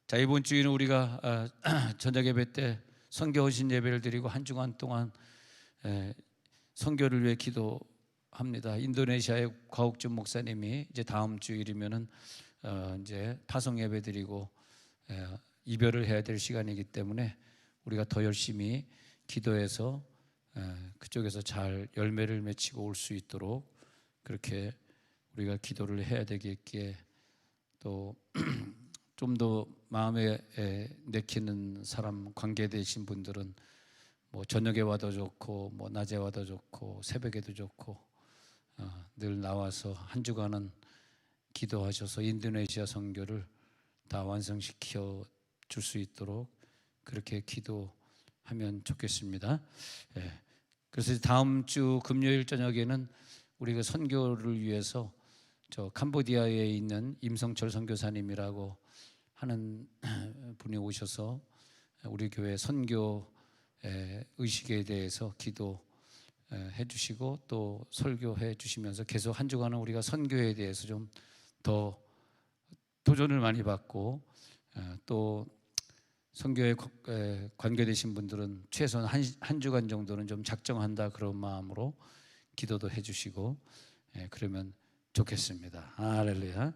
자, 이번 주에는 우리가 저녁 예배 때 선교 헌신 예배를 드리고 한 주간 동안 선교를 위해 기도합니다. 인도네시아의 과옥준 목사님이 이제 다음 주일이면은 이제 파송 예배 드리고 이별을 해야 될 시간이기 때문에 우리가 더 열심히 기도해서 그쪽에서 잘 열매를 맺히고 올 수 있도록 그렇게 우리가 기도를 해야 되겠기에, 또 좀 더 마음에 내키는 사람 관계되신 분들은 뭐 저녁에 와도 좋고 뭐 낮에 와도 좋고 새벽에도 좋고 늘 나와서 한 주간은 기도하셔서 인도네시아 선교를 다 완성시켜 줄 수 있도록 그렇게 기도하면 좋겠습니다. 그래서 다음 주 금요일 저녁에는 우리가 선교를 위해서 저 캄보디아에 있는 임성철 선교사님이라고 하는 분이 오셔서 우리 교회 선교 의식에 대해서 기도해 주시고 또 설교해 주시면서 계속 한 주간은 우리가 선교에 대해서 좀 더 도전을 많이 받고, 또 선교에 관계되신 분들은 최소한 한 주간 정도는 좀 작정한다 그런 마음으로 기도도 해 주시고 그러면 좋겠습니다. 할렐루야.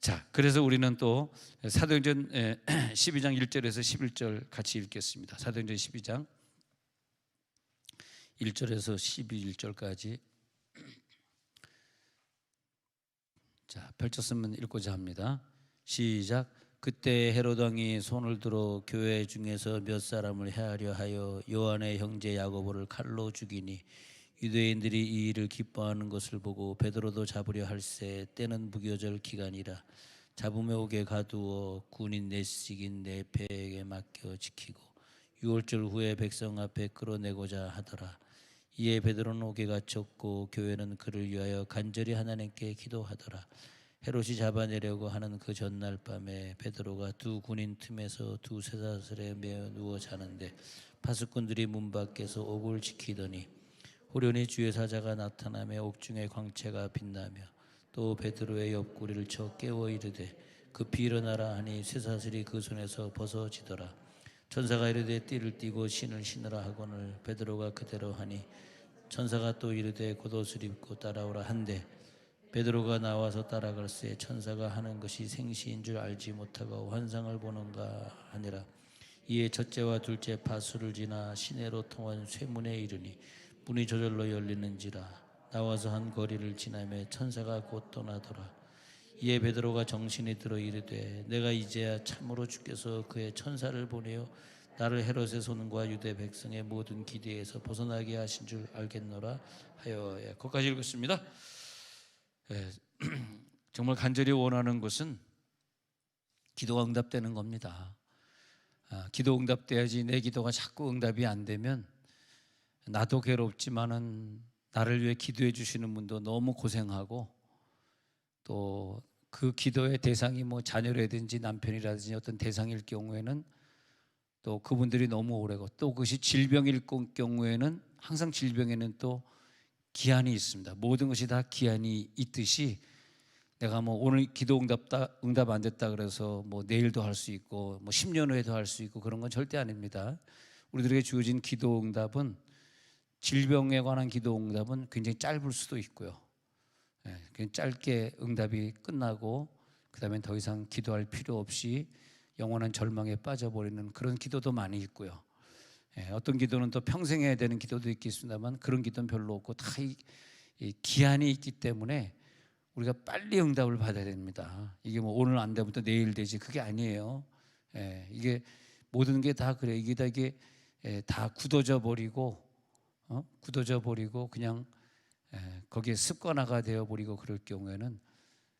자, 그래서 우리는 또 사도행전 12장 1절에서 11절 같이 읽겠습니다. 사도행전 12장 1절에서 11절까지 자, 펼쳤으면 읽고자 합니다. 시작. 그때 헤롯 왕이 손을 들어 교회 중에서 몇 사람을 해하려 하여 요한의 형제 야고보를 칼로 죽이니, 유대인들이 이 일을 기뻐하는 것을 보고 베드로도 잡으려 할새 때는 무교절 기간이라 잡음에 오게 가두어 군인 넷씩인 네페에게 맡겨 지키고 6월절 후에 백성 앞에 끌어내고자 하더라. 이에 베드로는 옥에 갇혔고 교회는 그를 위하여 간절히 하나님께 기도하더라. 헤롯이 잡아내려고 하는 그 전날 밤에 베드로가 두 군인 틈에서 두 쇠사슬에 매어 누워 자는데 파수꾼들이 문 밖에서 옥을 지키더니 호련히 주의 사자가 나타나며 옥중의 광채가 빛나며 또 베드로의 옆구리를 쳐 깨워 이르되 급히 일어나라 하니 쇠사슬이 그 손에서 벗어지더라. 천사가 이르되 띠를 띠고 신을 신으라 하거늘 베드로가 그대로 하니 천사가 또 이르되 겉옷을 입고 따라오라 한데 베드로가 나와서 따라갈새 천사가 하는 것이 생시인 줄 알지 못하고 환상을 보는가 하니라. 이에 첫째와 둘째 파수를 지나 시내로 통한 쇠문에 이르니 문이 저절로 열리는지라. 나와서 한 거리를 지나며 천사가 곧 떠나더라. 이에 베드로가 정신이 들어 이르되 내가 이제야 참으로 주께서 그의 천사를 보내어 나를 헤롯의 손과 유대 백성의 모든 기대에서 벗어나게 하신 줄 알겠노라 하여. 거기까지 읽었습니다. 정말 간절히 원하는 것은 기도가 응답되는 겁니다. 기도 응답돼야지. 내 기도가 자꾸 응답이 안 되면 나도 괴롭지만은 나를 위해 기도해 주시는 분도 너무 고생하고, 또 그 기도의 대상이 뭐 자녀라든지 남편이라든지 어떤 대상일 경우에는 또 그분들이 너무 오래고, 또 그것이 질병일 경우에는 항상 질병에는 또 기한이 있습니다. 모든 것이 다 기한이 있듯이 내가 뭐 오늘 기도 응답 안 됐다 그래서 뭐 내일도 할 수 있고 뭐 10년 후에도 할 수 있고 그런 건 절대 아닙니다. 우리들에게 주어진 기도 응답은, 질병에 관한 기도 응답은 굉장히 짧을 수도 있고요. 그냥 짧게 응답이 끝나고 그 다음에 더 이상 기도할 필요 없이 영원한 절망에 빠져버리는 그런 기도도 많이 있고요. 어떤 기도는 또 평생 해야 되는 기도도 있겠습니다만 그런 기도는 별로 없고 다 이 기한이 있기 때문에 우리가 빨리 응답을 받아야 됩니다. 이게 뭐 오늘 안 되면 또 내일 되지 그게 아니에요. 이게 모든 게 다 그래요. 이게 다 굳어져 버리고 그냥 거기에 습관화가 되어버리고 그럴 경우에는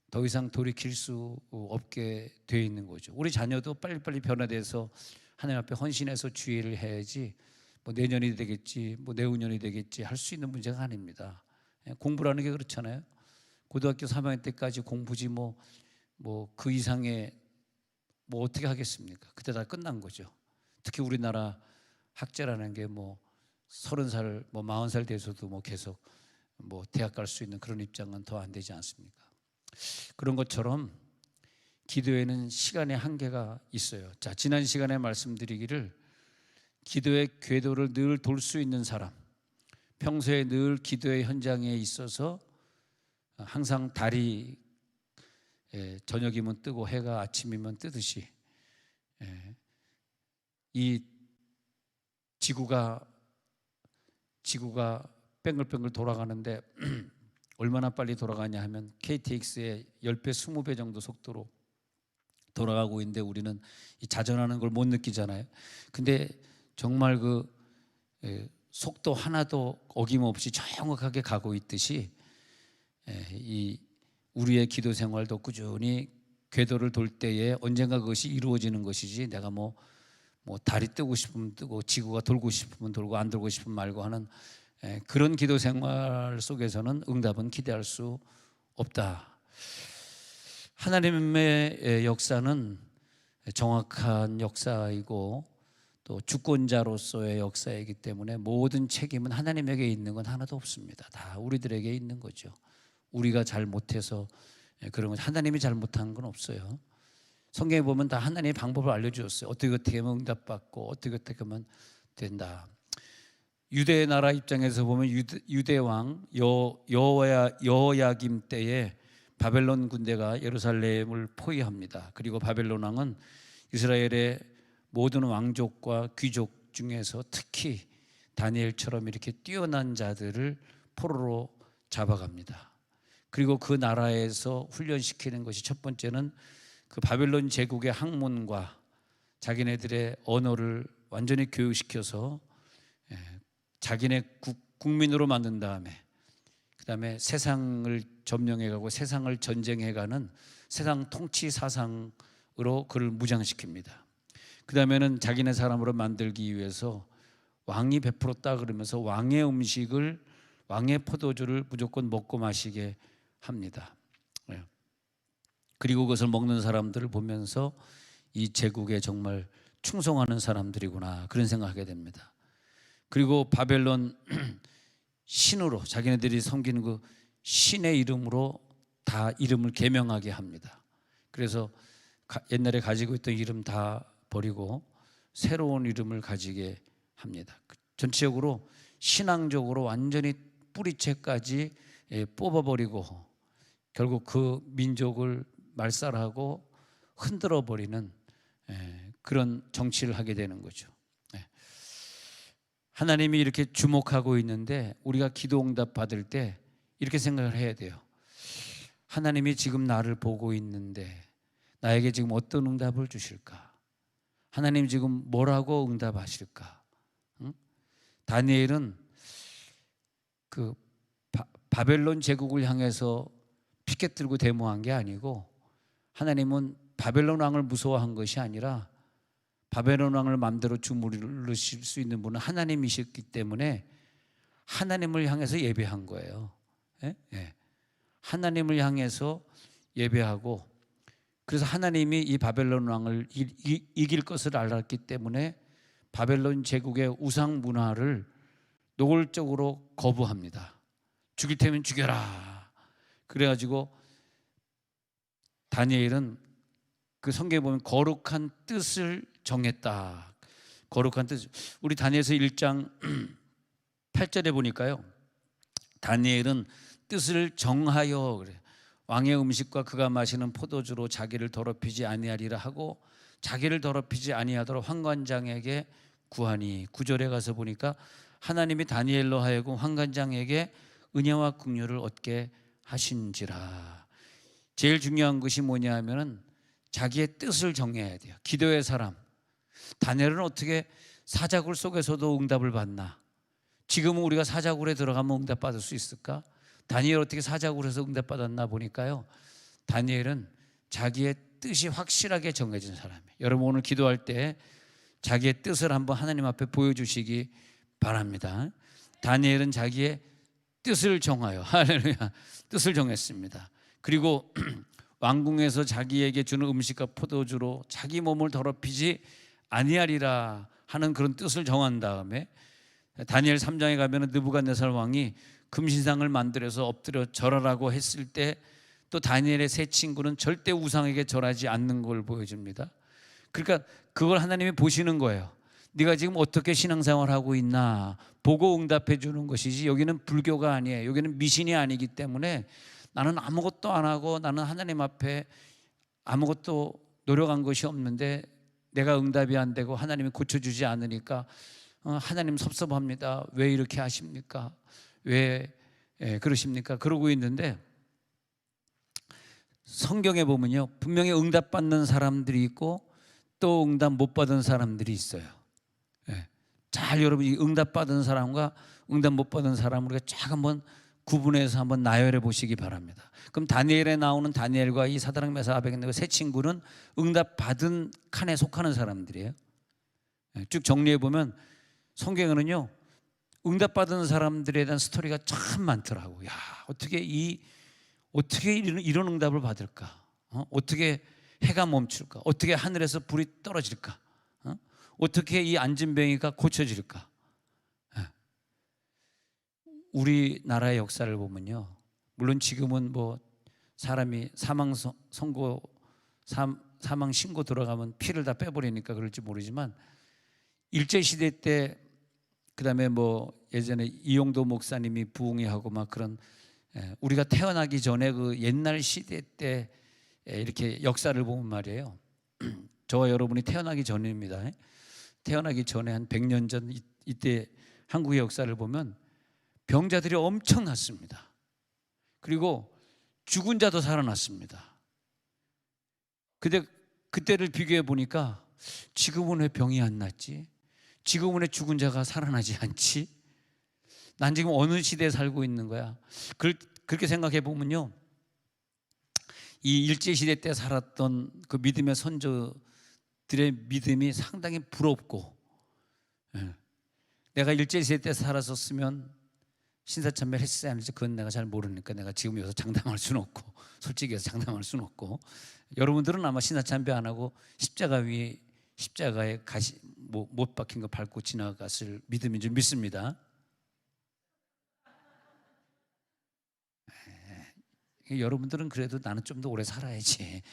더 이상 돌이킬 수 없게 되어 있는 거죠. 우리 자녀도 빨리빨리 변화돼서 하나님 앞에 헌신해서 주의를 해야지 뭐 내년이 되겠지 뭐 내후년이 되겠지 할 수 있는 문제가 아닙니다. 공부라는 게 그렇잖아요. 고등학교 3학년 때까지 공부지 뭐 그 이상의 뭐 어떻게 하겠습니까? 그때 다 끝난 거죠. 특히 우리나라 학자라는 게 뭐 30살 뭐 40살 돼서도 뭐 계속 뭐 대학 갈 수 있는 그런 입장은 더 안 되지 않습니까? 그런 것처럼 기도에는 시간의 한계가 있어요. 자, 지난 시간에 말씀드리기를 기도의 궤도를 늘 돌 수 있는 사람, 평소에 늘 기도의 현장에 있어서 항상 달이 저녁이면 뜨고 해가 아침이면 뜨듯이 이 지구가 뱅글뱅글 돌아가는데 얼마나 빨리 돌아가냐 하면 KTX의 10배, 20배 정도 속도로 돌아가고 있는데 우리는 이 자전하는 걸 못 느끼잖아요. 근데 정말 그 속도 하나도 어김없이 정확하게 가고 있듯이 이 우리의 기도 생활도 꾸준히 궤도를 돌 때에 언젠가 그것이 이루어지는 것이지, 내가 뭐 달이 뜨고 싶으면 뜨고 지구가 돌고 싶으면 돌고 안 돌고 싶으면 말고 하는 그런 기도 생활 속에서는 응답은 기대할 수 없다. 하나님의 역사는 정확한 역사이고 또 주권자로서의 역사이기 때문에 모든 책임은 하나님에게 있는 건 하나도 없습니다. 다 우리들에게 있는 거죠. 우리가 잘못해서 그런 건, 하나님이 잘못한 건 없어요. 성경에 보면 다 하나님의 방법을 알려주었어요. 어떻게 하면 응답받고 어떻게 하면 된다. 유대 나라 입장에서 보면 유대 왕 여호야김 때에 바벨론 군대가 예루살렘을 포위합니다. 그리고 바벨론 왕은 이스라엘의 모든 왕족과 귀족 중에서 특히 다니엘처럼 이렇게 뛰어난 자들을 포로로 잡아갑니다. 그리고 그 나라에서 훈련시키는 것이, 첫 번째는 그 바벨론 제국의 학문과 자기네들의 언어를 완전히 교육시켜서 자기네 국민으로 만든 다음에, 그 다음에 세상을 점령해가고 세상을 전쟁해가는 세상 통치 사상으로 그를 무장시킵니다. 그 다음에는 자기네 사람으로 만들기 위해서 왕이 베풀었다 그러면서 왕의 음식을, 왕의 포도주를 무조건 먹고 마시게 합니다. 그리고 그것을 먹는 사람들을 보면서 이 제국에 정말 충성하는 사람들이구나, 그런 생각하게 됩니다. 그리고 바벨론 신으로, 자기네들이 섬기는 그 신의 이름으로 다 이름을 개명하게 합니다. 그래서 옛날에 가지고 있던 이름 다 버리고 새로운 이름을 가지게 합니다. 전체적으로 신앙적으로 완전히 뿌리채까지 뽑아버리고 결국 그 민족을 말살하고 흔들어버리는 그런 정치를 하게 되는 거죠. 하나님이 이렇게 주목하고 있는데 우리가 기도 응답 받을 때 이렇게 생각을 해야 돼요. 하나님이 지금 나를 보고 있는데 나에게 지금 어떤 응답을 주실까? 하나님 지금 뭐라고 응답하실까? 응? 다니엘은 그 바벨론 제국을 향해서 피켓 들고 데모한 게 아니고, 하나님은 바벨론 왕을 무서워한 것이 아니라 바벨론 왕을 마음대로 주무르실 수 있는 분은 하나님이셨기 때문에 하나님을 향해서 예배한 거예요. 하나님을 향해서 예배하고, 그래서 하나님이 이 바벨론 왕을 이길 것을 알았기 때문에 바벨론 제국의 우상 문화를 노골적으로 거부합니다. 죽일 테면 죽여라. 그래가지고 다니엘은 그 성경에 보면 거룩한 뜻을 정했다. 거룩한 뜻. 우리 다니엘서 1장 8절에 보니까요, 다니엘은 뜻을 정하여, 그래, 왕의 음식과 그가 마시는 포도주로 자기를 더럽히지 아니하리라 하고 자기를 더럽히지 아니하도록 환관장에게 구하니, 9절에 가서 보니까 하나님이 다니엘로 하여금 환관장에게 은혜와 긍휼을 얻게 하신지라. 제일 중요한 것이 뭐냐 하면은 자기의 뜻을 정해야 돼요. 기도의 사람. 다니엘은 어떻게 사자굴 속에서도 응답을 받나? 지금은 우리가 사자굴에 들어가면 응답 받을 수 있을까? 다니엘 어떻게 사자굴에서 응답 받았나 보니까요, 다니엘은 자기의 뜻이 확실하게 정해진 사람이에요. 여러분 오늘 기도할 때 자기의 뜻을 한번 하나님 앞에 보여주시기 바랍니다. 다니엘은 자기의 뜻을 정하여, 할렐루야, 뜻을 정했습니다. 그리고 왕궁에서 자기에게 주는 음식과 포도주로 자기 몸을 더럽히지 아니하리라 하는 그런 뜻을 정한 다음에, 다니엘 3장에 가면 느부갓네살 왕이 금신상을 만들어서 엎드려 절하라고 했을 때 또 다니엘의 세 친구는 절대 우상에게 절하지 않는 걸 보여줍니다. 그러니까 그걸 하나님이 보시는 거예요. 네가 지금 어떻게 신앙생활하고 있나 보고 응답해 주는 것이지, 여기는 불교가 아니에요. 여기는 미신이 아니기 때문에 나는 아무것도 안 하고 나는 하나님 앞에 아무것도 노력한 것이 없는데 내가 응답이 안 되고 하나님이 고쳐주지 않으니까 하나님 섭섭합니다. 왜 이렇게 하십니까? 왜 그러십니까? 그러고 있는데, 성경에 보면요, 분명히 응답받는 사람들이 있고 또 응답 못 받은 사람들이 있어요. 잘 여러분이 응답받은 사람과 응답 못 받은 사람을 우리가 쫙 한번 구분해서 한번 나열해 보시기 바랍니다. 그럼 다니엘에 나오는 다니엘과 이 사드락 메삭 아벳네고 세 친구는 응답 받은 칸에 속하는 사람들이에요. 쭉 정리해 보면 성경에는요, 응답 받은 사람들에 대한 스토리가 참 많더라고요. 야, 어떻게 이런 응답을 받을까? 어떻게 해가 멈출까? 어떻게 하늘에서 불이 떨어질까? 어떻게 이 안진뱅이가 고쳐질까? 우리나라의 역사를 보면요, 물론 지금은 뭐 사람이 사망 신고 들어가면 피를 다 빼버리니까 그럴지 모르지만, 일제시대 때, 그 다음에 뭐 예전에 이용도 목사님이 부흥회하고 막 그런, 우리가 태어나기 전에 그 옛날 시대 때 이렇게 역사를 보면 말이에요, 저와 여러분이 태어나기 전입니다. 태어나기 전에 한 100년 전 이때 한국의 역사를 보면 병자들이 엄청났습니다. 그리고 죽은 자도 살아났습니다. 근데 그때를 비교해 보니까 지금은 왜 병이 안 낫지? 지금은 왜 죽은 자가 살아나지 않지? 난 지금 어느 시대에 살고 있는 거야? 그렇게 생각해 보면요, 이 일제시대 때 살았던 그 믿음의 선조들의 믿음이 상당히 부럽고, 내가 일제시대 때 살았었으면 신사참배를 했어야 하는지 그건 내가 잘 모르니까 내가 지금 여기서 장담할 수는 없고, 솔직히 해서 장담할 수는 없고, 여러분들은 아마 신사참배 안 하고 십자가에 못 박힌 거 밟고 지나갔을 믿음인 줄 믿습니다. 여러분들은 그래도 나는 좀 더 오래 살아야지.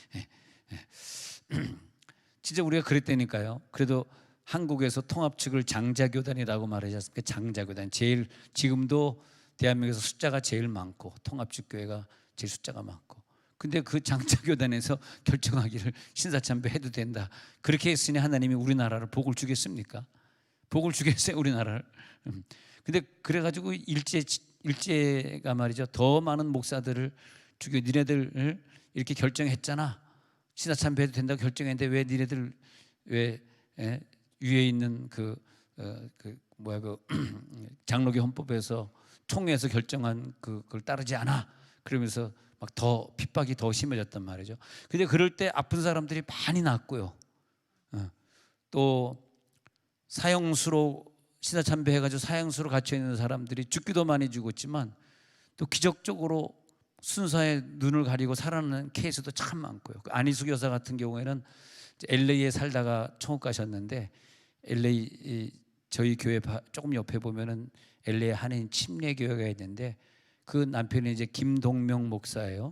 진짜 우리가 그랬다니까요. 그래도 한국에서 통합측을 장자교단이라고 말하지 않습니까? 장자교단, 제일 지금도 대한민국에서 숫자가 제일 많고 통합측 교회가 제일 숫자가 많고, 근데 그 장자교단에서 결정하기를 신사참배 해도 된다, 그렇게 했으니 하나님이 우리나라를 복을 주겠습니까? 복을 주겠어요, 우리나라를? 근데 그래가지고 일제가 말이죠, 더 많은 목사들을 죽여, 니네들 이렇게 결정했잖아, 신사참배 해도 된다고 결정했는데 왜 니네들 왜 위에 있는 장로교 헌법에서 총회에서 결정한 그걸 따르지 않아? 그러면서 막 더 핍박이 더 심해졌단 말이죠. 근데 그럴 때 아픈 사람들이 많이 났고요, 또 사형수로 신사참배 해가지고 사형수로 갇혀 있는 사람들이 죽기도 많이 죽었지만 또 기적적으로 순사에 눈을 가리고 살아나는 케이스도 참 많고요. 안희숙 여사 같은 경우에는 LA에 살다가 천국 가셨는데, LA 저희 교회 조금 옆에 보면은 LA 한인 침례교회가 있는데 그 남편이 이제 김동명 목사예요.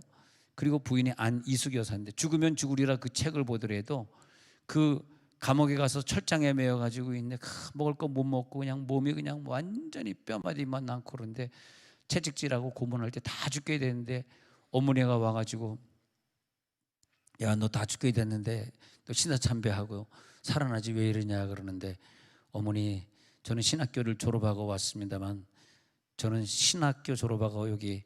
그리고 부인이 안이숙 여사인데, 죽으면 죽으리라 그 책을 보더라도 그 감옥에 가서 철장에 매여 가지고 있는데 먹을 거 못 먹고 그냥 몸이 그냥 완전히 뼈마디만 남고, 그런데 채찍질하고 고문할 때 다 죽게 되는데 어머니가 와가지고, 야, 너 다 죽게 됐는데 너 신사참배하고 살아나지 왜 이러냐 그러는데, 어머니, 저는 신학교를 졸업하고 왔습니다만 저는 신학교 졸업하고 여기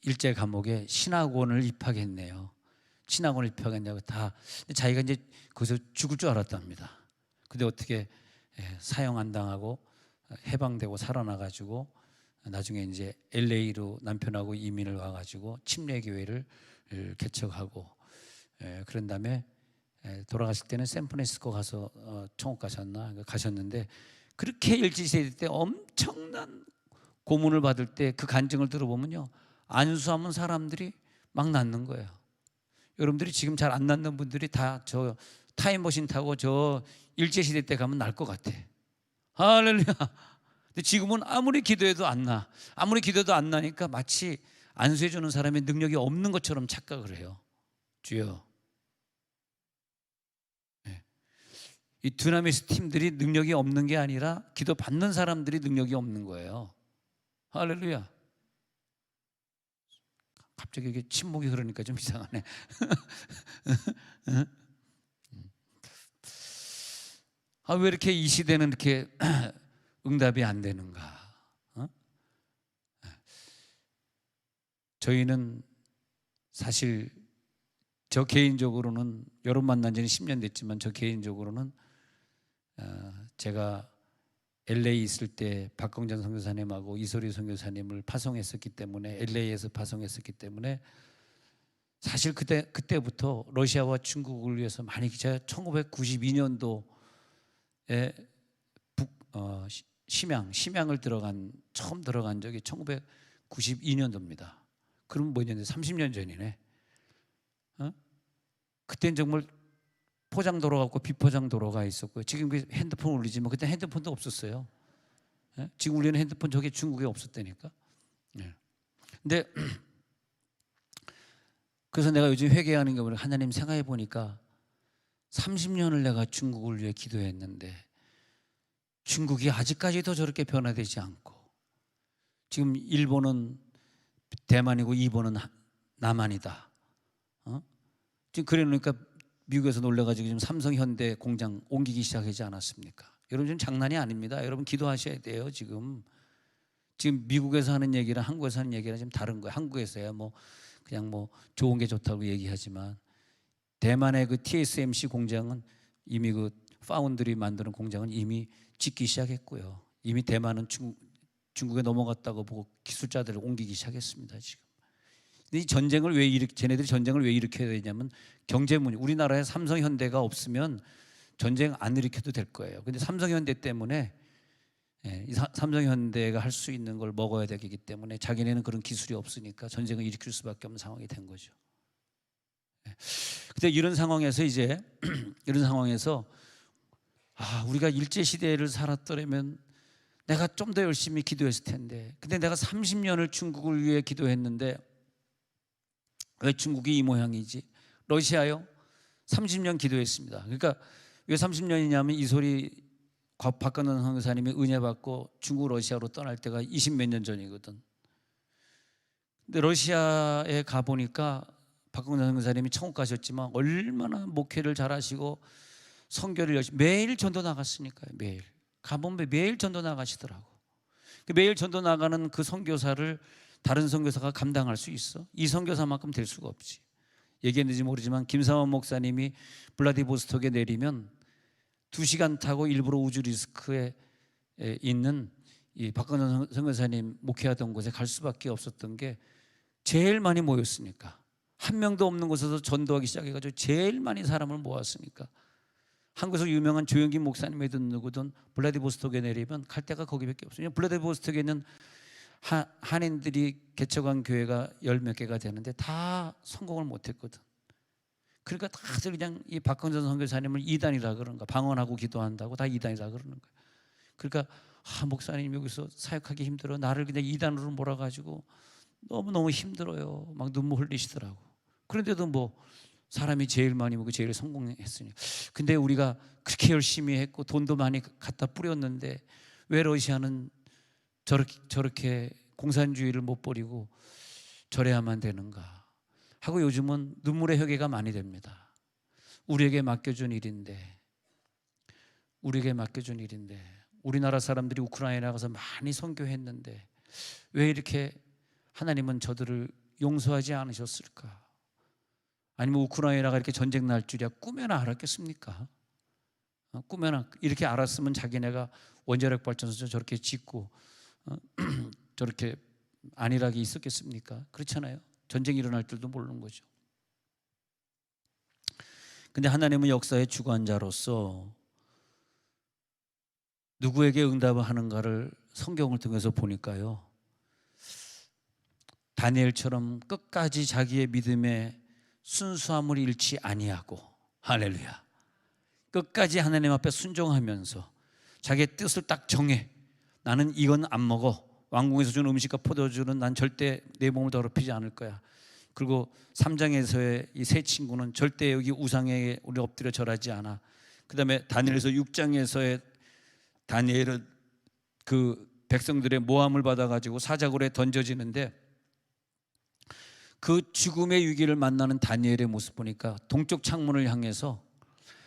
일제 감옥에 신학원을 입학했네요. 신학원을 입학했냐고 다. 자기가 이제 거기서 죽을 줄 알았답니다. 근데 어떻게 사형 안 당하고 해방되고 살아나가지고 나중에 이제 LA로 남편하고 이민을 와가지고 침례교회를 개척하고, 그런 다음에 돌아가실 때는 샌프란시스코 가서 천국 가셨는데, 그렇게 일제시대 때 엄청난 고문을 받을 때 그 간증을 들어보면요, 안수하면 사람들이 막 낫는 거예요. 여러분들이 지금 잘 안 낫는 분들이 다 저 타임머신 타고 저 일제시대 때 가면 날 것 같아. 할렐루야. 근데 지금은 아무리 기도해도 안 나. 아무리 기도해도 안 나니까 마치 안수해 주는 사람이 능력이 없는 것처럼 착각을 해요. 주여. 네. 이 두나미스 팀들이 능력이 없는 게 아니라 기도 받는 사람들이 능력이 없는 거예요. 할렐루야. 갑자기 이게 침묵이 흐르니까 좀 이상하네. 왜 이렇게 이 시대는 이렇게 응답이 안 되는가? 저희는 사실 저 개인적으로는, 여러분 만난 지는 10년 됐지만 저 개인적으로는 제가 LA 있을 때 박광전 선교사님하고 이소리 선교사님을 파송했었기 때문에, LA에서 파송했었기 때문에 사실 그때부터 러시아와 중국을 위해서 많이, 제가 1992년도에 심양을 처음 들어간 적이 1992년도입니다. 그럼 몇 년 전? 30년 전이네. 그때는 정말 포장도로가 없고 비포장도로가 있었고요. 지금 핸드폰 울리지만 그때 핸드폰도 없었어요. 지금 울리는 핸드폰 저게 중국에 없었다니까. 근데 그래서 내가 요즘 회개하는 게 뭐냐, 하나님 생각해 보니까 30년을 내가 중국을 위해 기도했는데 중국이 아직까지도 저렇게 변화되지 않고, 지금 일본은 대만이고 일본은 남한이다. 지금 그래 놓으니까 미국에서 놀래가지고 지금 삼성 현대 공장 옮기기 시작하지 않았습니까? 여러분 지금 장난이 아닙니다. 여러분 기도하셔야 돼요. 지금 미국에서 하는 얘기랑 한국에서 하는 얘기랑 지금 다른 거예요. 한국에서야 그냥 좋은 게 좋다고 얘기하지만, 대만의 그 TSMC 공장은 이미 그 파운드리 만드는 공장은 이미 짓기 시작했고요. 이미 대만은 중국에 넘어갔다고 보고 기술자들을 옮기기 시작했습니다. 지금. 근데 이 전쟁을 쟤네들이 전쟁을 왜 일으켜야 되냐면 경제문이, 우리나라에 삼성현대가 없으면 전쟁 안 일으켜도 될 거예요. 근데 삼성현대 때문에, 이 삼성현대가 할 수 있는 걸 먹어야 되기 때문에 자기네는 그런 기술이 없으니까 전쟁을 일으킬 수밖에 없는 상황이 된 거죠. 근데 이런 상황에서 우리가 일제 시대를 살았더라면 내가 좀 더 열심히 기도했을 텐데, 근데 내가 30년을 중국을 위해 기도했는데 왜 중국이 이 모양이지? 러시아요? 30년 기도했습니다. 그러니까 왜 30년이냐면 이소리 박건원 선교사님이 은혜 받고 중국 러시아로 떠날 때가 20몇 년 전이거든. 근데 러시아에 가보니까 박건원 선교사님이 천국 가셨지만 얼마나 목회를 잘하시고 선교를 열심히, 매일 전도 나갔으니까요. 매일 가보면 매일 전도 나가시더라고. 매일 전도 나가는 그 선교사를 다른 선교사가 감당할 수 있어? 이 선교사만큼 될 수가 없지. 얘기했는지 모르지만 김삼원 목사님이 블라디보스톡에 내리면 2시간 타고 일부러 우주 리스크에 있는 이 박건선 선교사님 목회하던 곳에 갈 수밖에 없었던 게, 제일 많이 모였으니까. 한 명도 없는 곳에서 전도하기 시작해가지고 제일 많이 사람을 모았으니까. 한국에서 유명한 조영긴 목사님이든 누구든 블라디보스톡에 내리면 갈 데가 거기밖에 없어요. 블라디보스톡에는 한인들이 개척한 교회가 10몇 개가 되는데 다 성공을 못했거든. 그러니까 다들 그냥 이 박건선 선교사님을 이단이라 그러는가, 방언하고 기도한다고 다 이단이라 그러는 거야. 그러니까 목사님 여기서 사역하기 힘들어, 나를 그냥 이단으로 몰아가지고 너무너무 힘들어요, 막 눈물 흘리시더라고. 그런데도 사람이 제일 많이 먹고 제일 성공했으니. 근데 우리가 그렇게 열심히 했고 돈도 많이 갖다 뿌렸는데 왜 러시아는 저렇게 공산주의를 못 버리고 저래야만 되는가 하고 요즘은 눈물의 회개가 많이 됩니다. 우리에게 맡겨준 일인데 우리나라 사람들이 우크라이나에 가서 많이 선교했는데 왜 이렇게 하나님은 저들을 용서하지 않으셨을까? 아니면 우크라이나가 이렇게 전쟁 날 줄이야 꿈에나 알았겠습니까? 꿈에나 이렇게 알았으면 자기네가 원자력 발전소 저렇게 짓고 저렇게 안일하게 있었겠습니까? 그렇잖아요. 전쟁이 일어날 줄도 모르는 거죠. 근데 하나님은 역사의 주관자로서 누구에게 응답을 하는가를 성경을 통해서 보니까요, 다니엘처럼 끝까지 자기의 믿음의 순수함을 잃지 아니하고, 할렐루야, 끝까지 하나님 앞에 순종하면서 자기의 뜻을 딱 정해, 나는 이건 안 먹어 왕궁에서 준 음식과 포도주는 난 절대 내 몸을 더럽히지 않을 거야. 그리고 3장에서의 이 세 친구는 절대 여기 우상에 우리 엎드려 절하지 않아. 그 다음에 다니엘서 6장에서의 다니엘은 그 백성들의 모함을 받아가지고 사자굴에 던져지는데 그 죽음의 위기를 만나는 다니엘의 모습 보니까 동쪽 창문을 향해서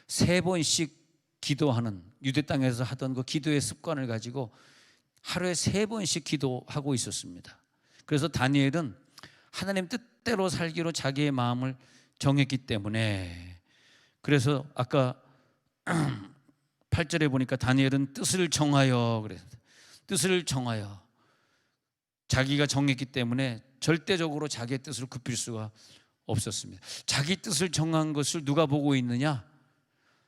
3번씩 기도하는, 유대 땅에서 하던 그 기도의 습관을 가지고 하루에 3번씩 기도하고 있었습니다. 그래서 다니엘은 하나님 뜻대로 살기로 자기의 마음을 정했기 때문에, 그래서 아까 8절에 보니까 다니엘은 뜻을 정하여, 그래서 뜻을 정하여, 자기가 정했기 때문에 절대적으로 자기의 뜻을 굽힐 수가 없었습니다. 자기 뜻을 정한 것을 누가 보고 있느냐?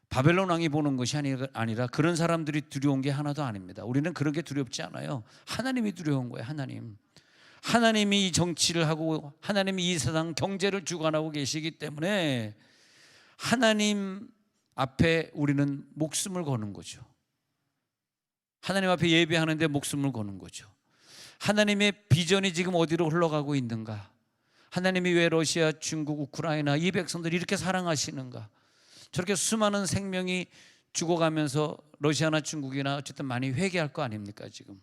바벨론 왕이 보는 것이 아니라 그런 사람들이 두려운 게 하나도 아닙니다. 우리는 그런 게 두렵지 않아요. 하나님이 두려운 거예요. 하나님이 이 정치를 하고 하나님이 이 세상 경제를 주관하고 계시기 때문에 하나님 앞에 우리는 목숨을 거는 거죠. 하나님 앞에 예배하는데 목숨을 거는 거죠. 하나님의 비전이 지금 어디로 흘러가고 있는가? 하나님이 왜 러시아, 중국, 우크라이나 이 백성들을 이렇게 사랑하시는가? 저렇게 수많은 생명이 죽어가면서 러시아나 중국이나 어쨌든 많이 회개할 거 아닙니까 지금?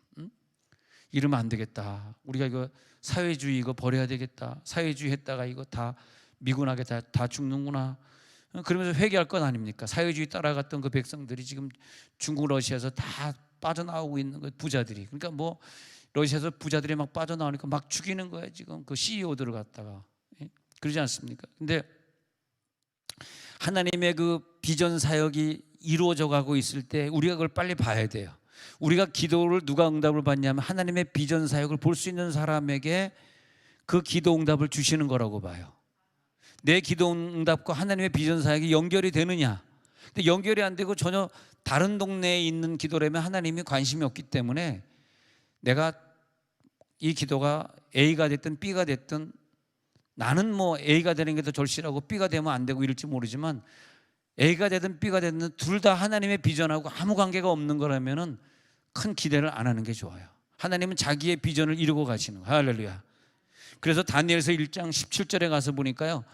이러면 안 되겠다. 우리가 이거 사회주의 이거 버려야 되겠다. 사회주의 했다가 이거 다 미군하게 다 죽는구나. 그러면서 회개할 것 아닙니까? 사회주의 따라갔던 그 백성들이 지금 중국, 러시아에서 다 빠져나오고 있는 거, 부자들이. 그러니까 뭐 러시아에서 부자들이 막 빠져나오니까 막 죽이는 거예요 지금 그 CEO들을 갖다가. 그러지 않습니까? 근데 하나님의 그 비전 사역이 이루어져 가고 있을 때 우리가 그걸 빨리 봐야 돼요. 우리가 기도를 누가 응답을 받냐면 하나님의 비전 사역을 볼 수 있는 사람에게 그 기도 응답을 주시는 거라고 봐요. 내 기도 응답과 하나님의 비전 사역이 연결이 되느냐? 근데 연결이 안 되고 전혀 다른 동네에 있는 기도라면 하나님이 관심이 없기 때문에 내가 이 기도가 A가 됐든 B가 됐든 나는 뭐 A가 되는 게 더 절실하고 B가 되면 안 되고 이럴지 모르지만 A가 되든 B가 되든 둘 다 하나님의 비전하고 아무 관계가 없는 거라면은 큰 기대를 안 하는 게 좋아요. 하나님은 자기의 비전을 이루고 가시는 거예요. 할렐루야. 그래서 다니엘서 1장 17절에 가서 보니까요,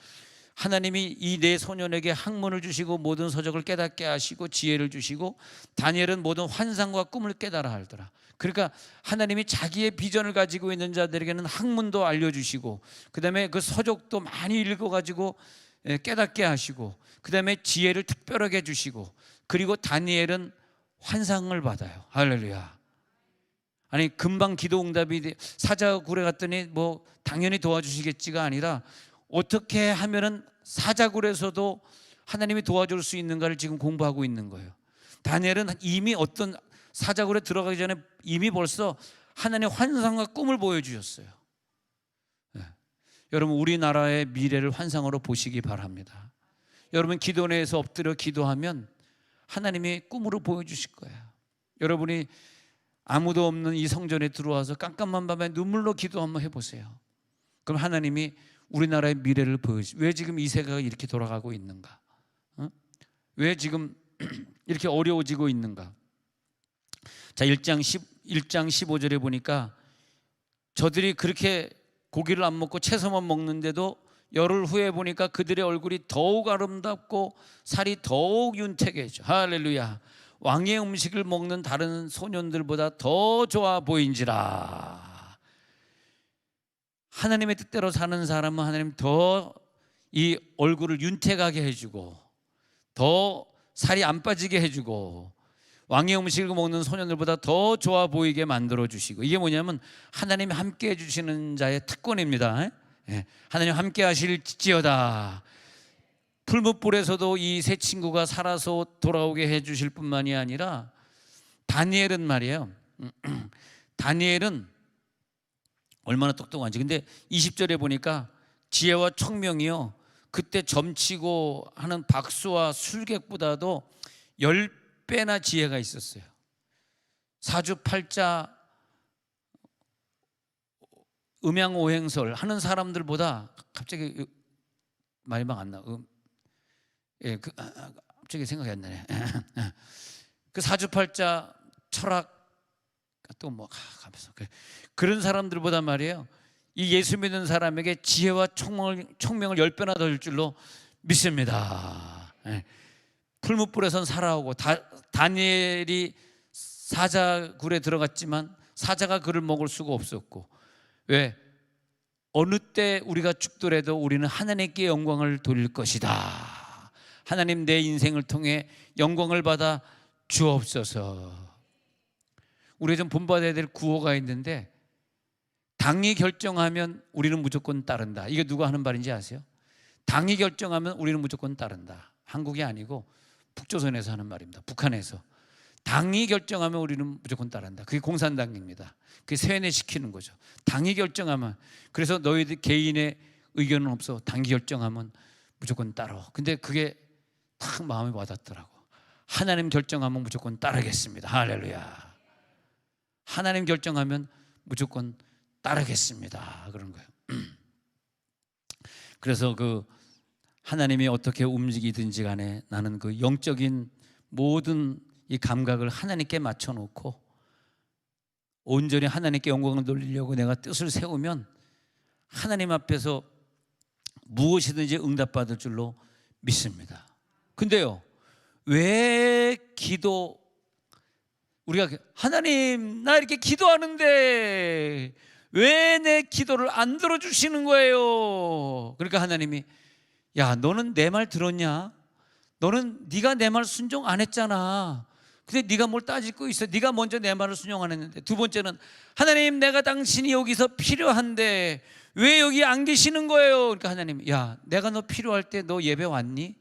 하나님이 이 네 소년에게 학문을 주시고 모든 서적을 깨닫게 하시고 지혜를 주시고 다니엘은 모든 환상과 꿈을 깨달아 알더라. 그러니까 하나님이 자기의 비전을 가지고 있는 자들에게는 학문도 알려주시고 그 다음에 그 서적도 많이 읽어가지고 깨닫게 하시고 그 다음에 지혜를 특별하게 주시고 그리고 다니엘은 환상을 받아요. 할렐루야. 아니 금방 기도 응답이 사자굴에 갔더니 뭐 당연히 도와주시겠지가 아니라 어떻게 하면은 사자굴에서도 하나님이 도와줄 수 있는가를 지금 공부하고 있는 거예요. 다니엘은 이미 어떤 사자굴에 들어가기 전에 이미 벌써 하나님의 환상과 꿈을 보여주셨어요. 네. 여러분 우리나라의 미래를 환상으로 보시기 바랍니다. 여러분 기도 내에서 엎드려 기도하면 하나님이 꿈으로 보여주실 거예요. 여러분이 아무도 없는 이 성전에 들어와서 깜깜한 밤에 눈물로 기도 한번 해보세요. 그럼 하나님이 우리나라의 미래를 보여주세요. 왜 지금 이 세계가 이렇게 돌아가고 있는가? 왜 지금 이렇게 어려워지고 있는가? 자, 1장 15절에 보니까 저들이 그렇게 고기를 안 먹고 채소만 먹는데도 열흘 후에 보니까 그들의 얼굴이 더욱 아름답고 살이 더욱 윤택해져. 할렐루야. 왕의 음식을 먹는 다른 소년들보다 더 좋아 보인지라. 하나님의 뜻대로 사는 사람은 하나님 더 이 얼굴을 윤택하게 해주고 더 살이 안 빠지게 해주고 왕의 음식을 먹는 소년들보다 더 좋아 보이게 만들어주시고, 이게 뭐냐면 하나님이 함께 해주시는 자의 특권입니다. 하나님 함께 하실지어다. 풀무불에서도 이 세 친구가 살아서 돌아오게 해주실 뿐만이 아니라 다니엘은 말이에요, 다니엘은 얼마나 똑똑한지. 근데 20절에 보니까 지혜와 총명이요 그때 점치고 하는 박수와 술객보다도 10배나 지혜가 있었어요. 사주팔자 음양오행설 하는 사람들보다, 갑자기 말이 막 안 나. 갑자기 생각이 안 나네. 그 사주팔자 철학 또 뭐 가면서 그런 사람들보다 말이에요, 이 예수 믿는 사람에게 지혜와 총명을 10배나 더 줄 줄로 믿습니다. 예. 풀무불에선 살아오고 다니엘이 사자굴에 들어갔지만 사자가 그를 먹을 수가 없었고, 왜? 어느 때 우리가 죽더라도 우리는 하나님께 영광을 돌릴 것이다. 하나님, 내 인생을 통해 영광을 받아 주옵소서. 우리가 좀 본받아야 될 구호가 있는데, 당이 결정하면 우리는 무조건 따른다. 이게 누가 하는 말인지 아세요? 당이 결정하면 우리는 무조건 따른다. 한국이 아니고 북조선에서 하는 말입니다. 북한에서. 당이 결정하면 우리는 무조건 따른다. 그게 공산당입니다. 그게 세뇌시키는 거죠. 당이 결정하면. 그래서 너희들 개인의 의견은 없어. 당이 결정하면 무조건 따라. 근데 그게 딱 마음에 와닿더라고. 하나님 결정하면 무조건 따르겠습니다. 할렐루야. 하나님 결정하면 무조건 따르겠습니다. 그런 거예요. 그래서 그 하나님이 어떻게 움직이든지 간에 나는 그 영적인 모든 이 감각을 하나님께 맞춰놓고 온전히 하나님께 영광을 돌리려고 내가 뜻을 세우면 하나님 앞에서 무엇이든지 응답받을 줄로 믿습니다. 근데요, 왜 우리가 하나님, 나 이렇게 기도하는데 왜 내 기도를 안 들어주시는 거예요? 그러니까 하나님이, 야, 너는 내 말 들었냐? 네가 내 말 순종 안 했잖아. 근데 네가 뭘 따질 거 있어? 네가 먼저 내 말을 순종 안 했는데. 두 번째는, 하나님, 내가 당신이 여기서 필요한데 왜 여기 안 계시는 거예요? 그러니까 하나님, 야, 내가 너 필요할 때 너 예배 왔니?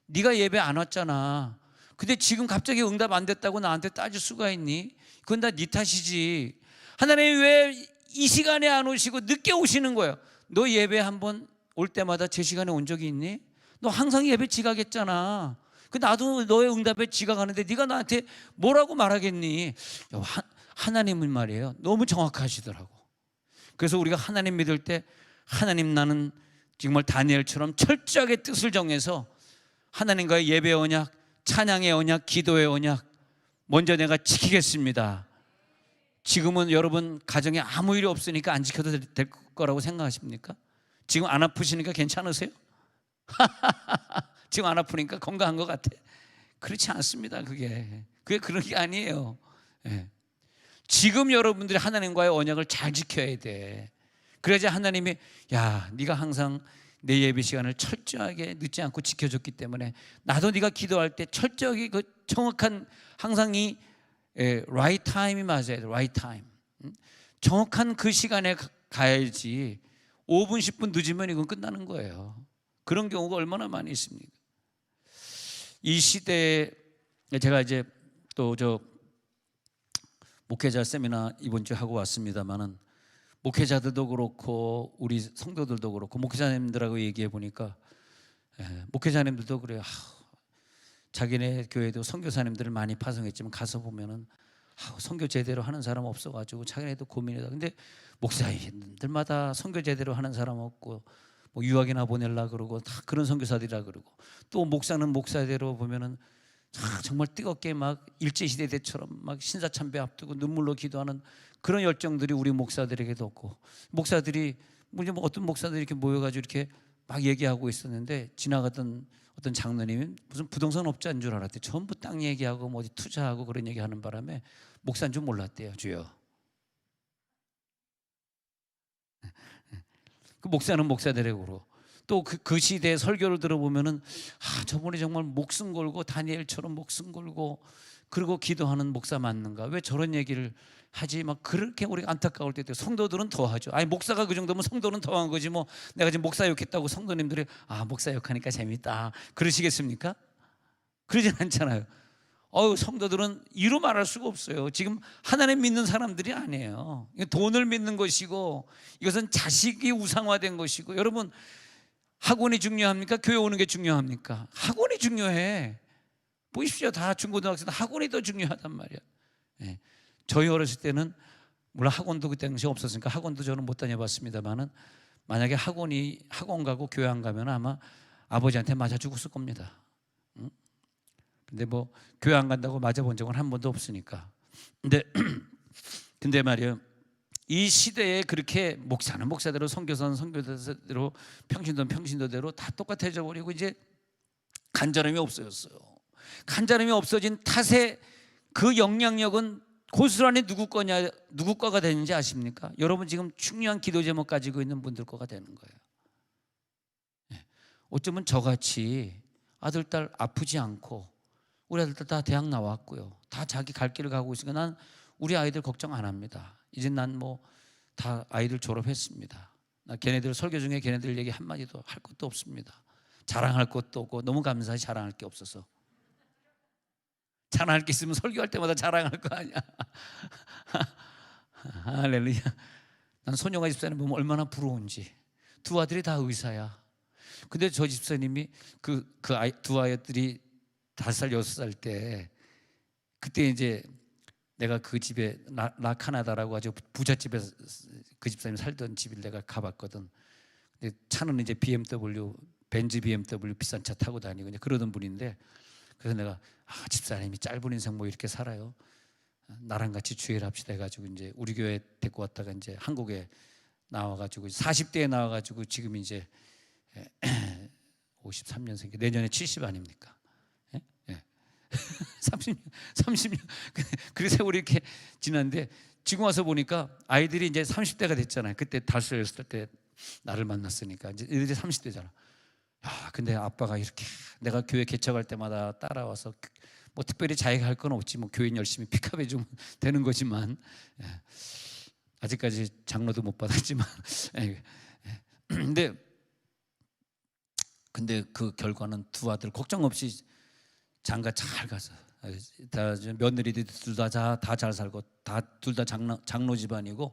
네가 예배 안 왔잖아. 근데 지금 갑자기 응답 안 됐다고 나한테 따질 수가 있니? 그건 다 네 탓이지. 하나님, 왜 이 시간에 안 오시고 늦게 오시는 거예요? 너 예배 한번 올 때마다 제 시간에 온 적이 있니? 너 항상 예배 지각했잖아. 나도 너의 응답에 지각하는데 네가 나한테 뭐라고 말하겠니? 하나님은 말이에요, 너무 정확하시더라고. 그래서 우리가 하나님 믿을 때, 하나님, 나는 정말 다니엘처럼 철저하게 뜻을 정해서 하나님과의 예배 언약, 찬양의 언약, 기도의 언약 먼저 내가 지키겠습니다. 지금은 여러분 가정에 아무 일이 없으니까 안 지켜도 될 거라고 생각하십니까? 지금 안 아프시니까 괜찮으세요? 지금 안 아프니까 건강한 것 같아? 그렇지 않습니다. 그게 그런 게 아니에요. 예. 지금 여러분들이 하나님과의 언약을 잘 지켜야 돼. 그래야지 하나님이, 야, 네가 항상 내 예배 시간을 철저하게 늦지 않고 지켜줬기 때문에 나도 네가 기도할 때 철저하게 그 정확한, 항상 이 right time이 맞아야 돼. right time. 정확한 그 시간에 가야지 5분 10분 늦으면 이건 끝나는 거예요. 그런 경우가 얼마나 많이 있습니까? 이 시대에 제가 이제 또 목회자 세미나 이번 주에 하고 왔습니다만은, 목회자들도 그렇고 우리 성도들도 그렇고 목회자님들하고 얘기해 보니까, 목회자님들도 그래요. 자기네 교회도 선교사님들을 많이 파송했지만 가서 보면은 선교 제대로 하는 사람 없어가지고 자기네도 고민이다. 근데 목사님들마다 선교 제대로 하는 사람 없고 뭐 유학이나 보내려 그러고 다 그런 선교사들이라 그러고, 또 목사는 목사대로 보면은 정말 뜨겁게 막 일제시대 때처럼 막 신사참배 앞두고 눈물로 기도하는 그런 열정들이 우리 목사들에게도 없고, 목사들이 뭐 어떤 목사들이 이렇게 모여가지고 이렇게 막 얘기하고 있었는데, 지나가던 어떤 장로님이 무슨 부동산 업자인 줄 알았대. 전부 땅 얘기하고 뭐 어디 투자하고 그런 얘기하는 바람에 목사인 줄 몰랐대요. 주여. 그 목사는 목사대로. 또 그 시대의 설교를 들어보면은, 저분이 정말 목숨 걸고 다니엘처럼 목숨 걸고 그리고 기도하는 목사 맞는가? 왜 저런 얘기를 하지? 막 그렇게 우리가 안타까울 때, 성도들은 더 하죠. 아니, 목사가 그 정도면 성도는 더 한 거지. 뭐 내가 지금 목사 욕했다고 성도님들이 목사 욕하니까 재밌다 그러시겠습니까? 그러진 않잖아요. 성도들은 이루 말할 수가 없어요. 지금 하나님 믿는 사람들이 아니에요. 돈을 믿는 것이고, 이것은 자식이 우상화된 것이고. 여러분, 학원이 중요합니까? 교회 오는 게 중요합니까? 학원이 중요해. 보십시오. 다 중고등학생 학원이 더 중요하단 말이야. 예. 저희 어렸을 때는 물론 학원도 그때 당시 없었으니까 학원도 저는 못 다녀봤습니다만은, 만약에 학원 가고 교회 안 가면 아마 아버지한테 맞아 죽었을 겁니다. 근데 뭐 교회 안 간다고 맞아 본 적은 한 번도 없으니까. 근데 근데 말이에요, 이 시대에 그렇게 목사는 목사대로, 선교사는 선교사대로, 평신도는 평신도대로 다 똑같아져 버리고 이제 간절함이 없어졌어요. 간절함이 없어진 탓에 그 영향력은 고스란히 누구 거가 되는지 아십니까? 여러분 지금 중요한 기도 제목 가지고 있는 분들 거가 되는 거예요. 어쩌면 저같이 아들, 딸 아프지 않고, 우리 아들, 딸 다 대학 나왔고요, 다 자기 갈 길을 가고 있으니까 난 우리 아이들 걱정 안 합니다. 이제 난 뭐 다 아이들 졸업했습니다. 나 걔네들 설교 중에 걔네들 얘기 한마디도 할 것도 없습니다. 자랑할 것도 없고, 너무 감사히 자랑할 게 없어서. 자랑할 게 있으면 설교할 때마다 자랑할 거 아니야. 할렐루야. 난 손영아 집사님 보면 얼마나 부러운지. 두 아들이 다 의사야. 근데 저 집사님이 두 아이들이 5살 6살 때, 그때 이제 내가 그 집에 라카나다라고 아주 부잣집에 그 집사님 살던 집을 내가 가봤거든. 근데 차는 이제 BMW, 벤츠 BMW 비싼 차 타고 다니고 이제 그러던 분인데, 그래서 내가 집사님이 짧은 인생 뭐 이렇게 살아요, 나랑 같이 주일 합시다 해가지고 이제 우리 교회 데리고 왔다가 이제 한국에 나와가지고 40대에 나와가지고 지금 이제 53년생, 내년에 70 아닙니까? 30년 그 세월이 이렇게 지났는데, 지금 와서 보니까 아이들이 이제 30대가 됐잖아요. 그때 5살 때 나를 만났으니까 이제 애들이 30대잖아. 근데 아빠가 이렇게 내가 교회 개척할 때마다 따라와서, 뭐 특별히 자기가 할 건 없지, 뭐 교인 열심히 픽업해 주면 되는 거지만, 아직까지 장로도 못 받았지만, 근데 그 결과는 두 아들 걱정 없이 장가 잘 가서, 다 며느리들 둘 다 잘 살고, 둘 다 장로 집안이고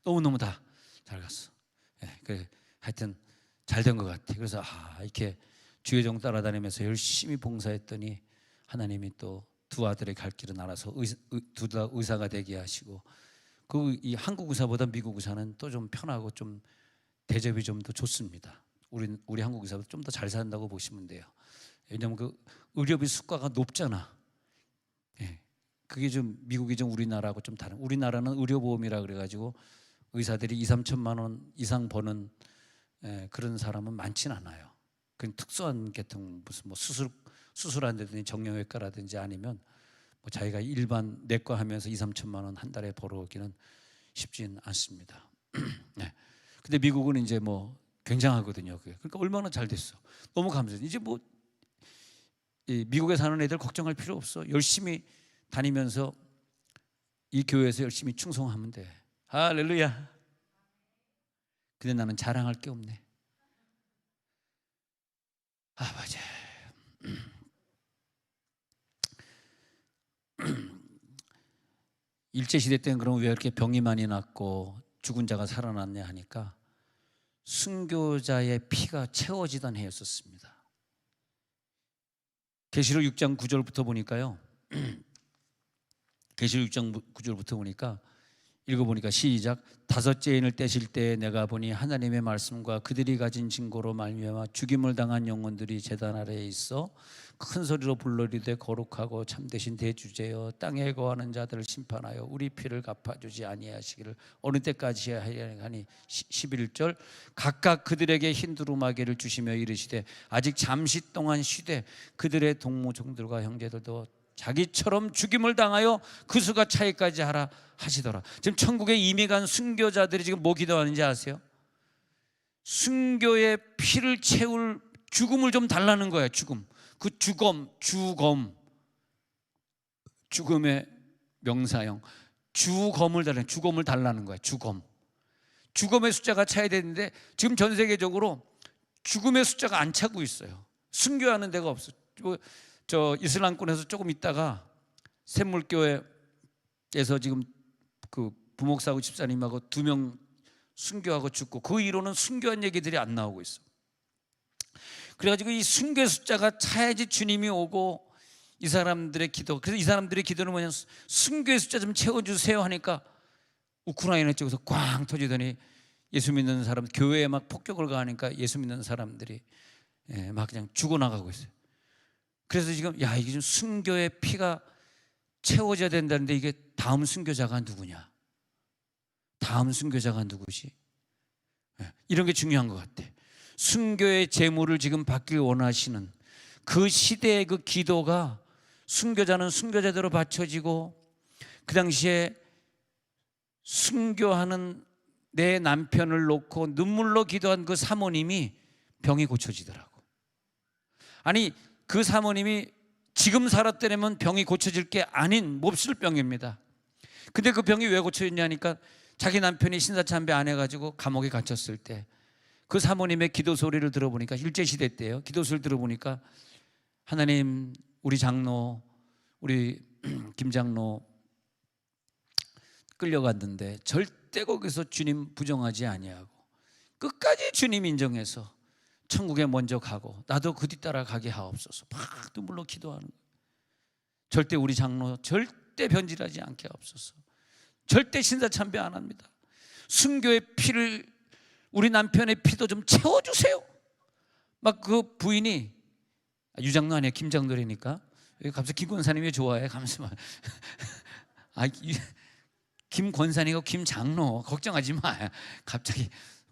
너무너무 다 잘 갔어. 그래, 하여튼 잘 된 것 같아. 그래서 이렇게 주의종 따라다니면서 열심히 봉사했더니 하나님이 또 두 아들의 갈 길은 알아서 둘 다 의사가 되게 하시고, 이 한국 의사보다 미국 의사는 또 좀 편하고 좀 대접이 좀 더 좋습니다. 우리 한국 의사보다 좀 더 잘 산다고 보시면 돼요. 왜냐하면 그 의료비 수가가 높잖아. 그게 좀 미국이 좀 우리나라하고 좀 다른. 우리나라는 의료보험이라 그래가지고 의사들이 2-3천만 원 이상 버는 그런 사람은 많진 않아요. 그건 특수한 계통, 무슨 뭐 수술한다든지 정형외과라든지 아니면 뭐 자기가 일반 내과 하면서 2-3천만 원 한 달에 벌어오기는 쉽진 않습니다. 근데 미국은 이제 뭐 굉장하거든요. 그러니까 얼마나 잘 됐어. 너무 감사해. 이제 뭐 미국에 사는 애들 걱정할 필요 없어. 열심히 다니면서 이 교회에서 열심히 충성하면 돼. 할렐루야. 근데 나는 자랑할 게 없네. 맞아. 일제시대 때는 그럼 왜 이렇게 병이 많이 났고 죽은 자가 살아났냐 하니까, 순교자의 피가 채워지던 해였었습니다. 계시록 6장 9절부터 보니까요. 계시록 6장 9절부터 보니까, 읽어보니까 시작. 5째 인을 떼실 때 내가 보니 하나님의 말씀과 그들이 가진 증거로 말미암아 죽임을 당한 영혼들이 제단 아래에 있어 큰 소리로 불러이르되 거룩하고 참되신 대주제여, 땅에 거하는 자들을 심판하여 우리 피를 갚아주지 아니하시기를 어느 때까지 하리하니. 11절. 각각 그들에게 흰 두루마기를 주시며 이르시되 아직 잠시 동안 쉬되 그들의 동무종들과 형제들도 자기처럼 죽임을 당하여 그 수가 차이까지 하라 하시더라. 지금 천국에 이미 간 순교자들이 지금 뭐 기도하는지 아세요? 순교의 피를 채울 죽음을 좀 달라는 거예요. 죽음. 그 죽음의 명사형 죽음을 달라는 거예요. 죽음의 숫자가 차야 되는데 지금 전 세계적으로 죽음의 숫자가 안 차고 있어요. 순교하는 데가 없어. 저 이슬람권에서 조금 있다가 샘물교회에서 지금 그 부목사하고 집사님하고 2명 순교하고 죽고, 그 이후로는 순교한 얘기들이 안 나오고 있어. 그래가지고 이 순교의 숫자가 차야지 주님이 오고 이 사람들의 기도. 그래서 이 사람들의 기도는 뭐냐면 순교의 숫자 좀 채워주세요 하니까 우크라이나 쪽에서 꽝 터지더니 예수 믿는 사람, 교회에 막 폭격을 가하니까 예수 믿는 사람들이 막 그냥 죽어나가고 있어요. 그래서 지금 이게 좀 순교의 피가 채워져야 된다는데, 이게 다음 순교자가 누구냐? 다음 순교자가 누구지? 이런 게 중요한 것 같아. 순교의 제물을 지금 받길 원하시는 그 시대의 그 기도가, 순교자는 순교자대로 바쳐지고, 그 당시에 순교하는 내 남편을 놓고 눈물로 기도한 그 사모님이 병이 고쳐지더라고. 아니, 그 사모님이 지금 살았더라면 병이 고쳐질 게 아닌 몹쓸 병입니다. 근데 그 병이 왜 고쳐졌냐니까, 자기 남편이 신사참배 안 해가지고 감옥에 갇혔을 때 그 사모님의 기도 소리를 들어보니까, 일제시대 때예요. 기도 소리를 들어보니까, 하나님, 우리 장로, 우리 김 장로 끌려갔는데 절대 거기서 주님 부정하지 아니하고 끝까지 주님 인정해서 천국에 먼저 가고 나도 그 뒤따라 가게 하옵소서. 막 눈물로 기도하는 거예요. 절대 우리 장로 절대 변질하지 않게 하옵소서. 절대 신사참배 안 합니다. 순교의 피를, 우리 남편의 피도 좀 채워주세요. 막 그 부인이, 유장로 아니야, 김장로니까. 갑자기 김 권사님이 좋아해. 가면서 김 권사님이고 김 장로 걱정하지 마. 갑자기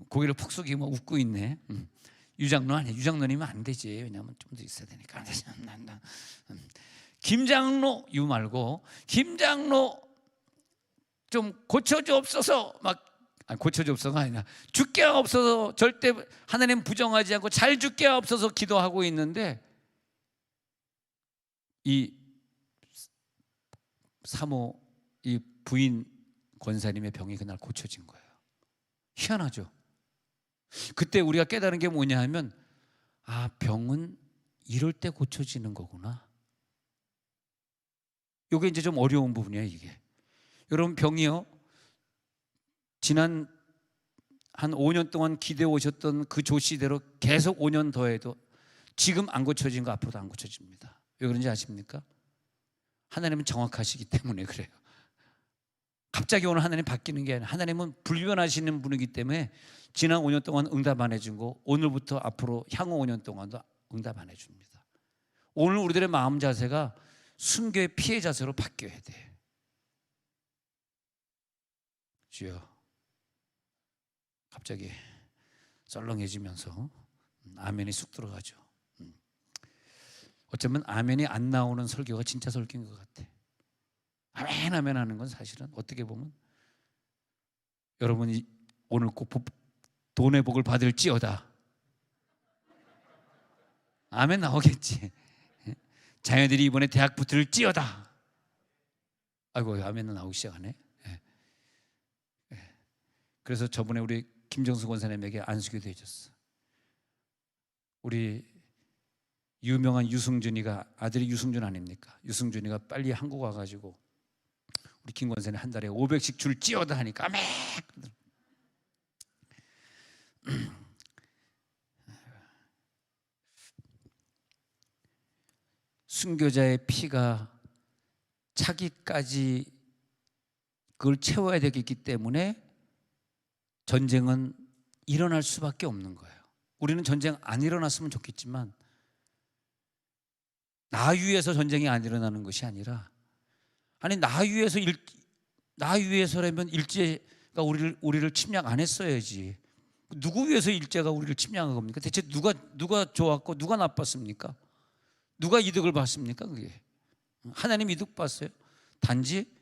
고개를 푹 숙이고 웃고 있네. 유장로 아니야. 유장로님은 안 되지. 왜냐하면 좀 더 있어야 되니까. 김장로 유 말고 김장로 좀 고쳐주옵소서. 막 고쳐주옵소서가 아니라 죽게 하옵소서. 절대 하나님 부정하지 않고 잘 죽게 하옵소서 기도하고 있는데, 이 사모, 이 부인 권사님의 병이 그날 고쳐진 거예요. 희한하죠. 그때 우리가 깨달은 게 뭐냐 하면, 아, 병은 이럴 때 고쳐지는 거구나. 이게 이제 좀 어려운 부분이에요. 이게, 여러분, 병이요, 지난 한 5년 동안 기대해 오셨던 그 조시대로 계속 5년 더 해도 지금 안 고쳐진 거 앞으로도 안 고쳐집니다. 왜 그런지 아십니까? 하나님은 정확하시기 때문에 그래요. 갑자기 오늘 하나님 바뀌는 게 아니라, 하나님은 불변하시는 분이기 때문에 지난 5년 동안 응답 안 해준 거 오늘부터 앞으로 향후 5년 동안도 응답 안 해줍니다. 오늘 우리들의 마음 자세가 순교의 피해 자세로 바뀌어야 돼. 주여, 갑자기 썰렁해지면서 아멘이 쑥 들어가죠. 어쩌면 아멘이 안 나오는 설교가 진짜 설교인 것 같아. 아멘 아멘 하는 건 사실은 어떻게 보면, 여러분이 오늘 꼭 돈의 복을 받을지어다, 아멘 나오겠지. 자녀들이 이번에 대학 붙을지어다, 아이고 아멘은 나오기 시작하네. 그래서 저번에 우리 김정수 권사님에게 안수기도 해줬어. 우리 유명한 유승준이가, 아들이 유승준 아닙니까? 유승준이가 빨리 한국 와가지고 우리 김 권사님 한 달에 500씩 줄지어다 하니까 아멘. 순교자의 피가 차기까지 그걸 채워야 되기 때문에 전쟁은 일어날 수밖에 없는 거예요. 우리는 전쟁 안 일어났으면 좋겠지만, 나 위에서 전쟁이 안 일어나는 것이 아니라, 아니 나 위에서라면 일제가 우리를 침략 안 했어야지. 누구 위해서 일제가 우리를 침략한 겁니까? 대체 누가 좋았고 누가 나빴습니까? 누가 이득을 봤습니까? 그게 하나님 이득 봤어요? 단지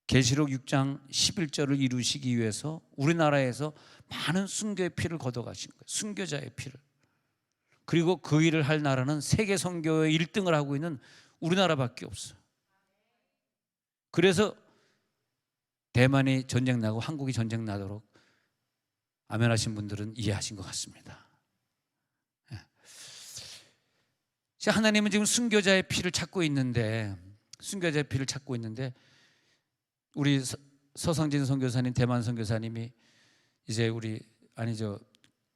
계시록 6장 11절을 이루시기 위해서 우리나라에서 많은 순교의 피를 걷어가신 거예요. 순교자의 피를. 그리고 그 일을 할 나라는 세계 선교의 1등을 하고 있는 우리나라밖에 없어요. 그래서 대만이 전쟁 나고 한국이 전쟁 나도록 아멘하신 분들은 이해하신 것 같습니다. 하나님은 지금 순교자의 피를 찾고 있는데, 우리 서상진 선교사님, 대만 선교사님이 이제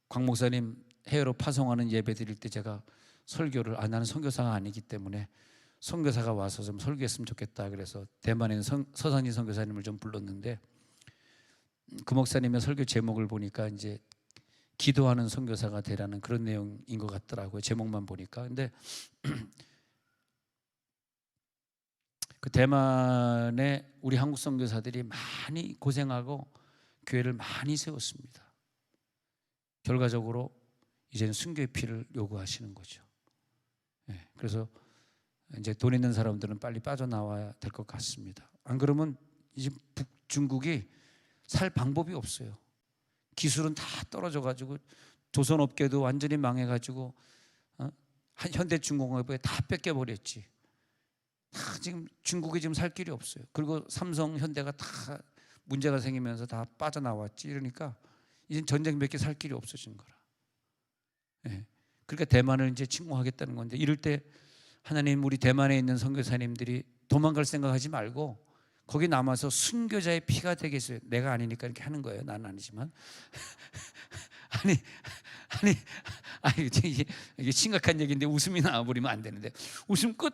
광 목사님 해외로 파송하는 예배 드릴 때 제가 설교를, 나는 선교사가 아니기 때문에 선교사가 와서 좀 설교했으면 좋겠다 그래서 대만에 있는 서상진 선교사님을 좀 불렀는데, 그 목사님의 설교 제목을 보니까 이제 기도하는 선교사가 되라는 그런 내용인 것 같더라고요. 제목만 보니까. 근데 그 대만에 우리 한국 선교사들이 많이 고생하고 교회를 많이 세웠습니다. 결과적으로 이제는 순교의 피를 요구하시는 거죠. 그래서 이제 돈 있는 사람들은 빨리 빠져나와야 될 것 같습니다. 안 그러면 이제 북중국이 살 방법이 없어요. 기술은 다 떨어져 가지고 조선업계도 완전히 망해가지고 현대중공업에 다 뺏겨버렸지. 다 지금 중국이 지금 살 길이 없어요. 그리고 삼성, 현대가 다 문제가 생기면서 다 빠져나왔지. 이러니까 이제 전쟁밖에 살 길이 없어진 거라. 그러니까 대만을 이제 침공하겠다는 건데, 이럴 때 하나님, 우리 대만에 있는 선교사님들이 도망갈 생각하지 말고 거기 남아서 순교자의 피가 되겠어요. 내가 아니니까 이렇게 하는 거예요. 나는 아니지만. 아니 이게 심각한 얘기인데 웃음이 나와버리면 안 되는데, 웃음 끝.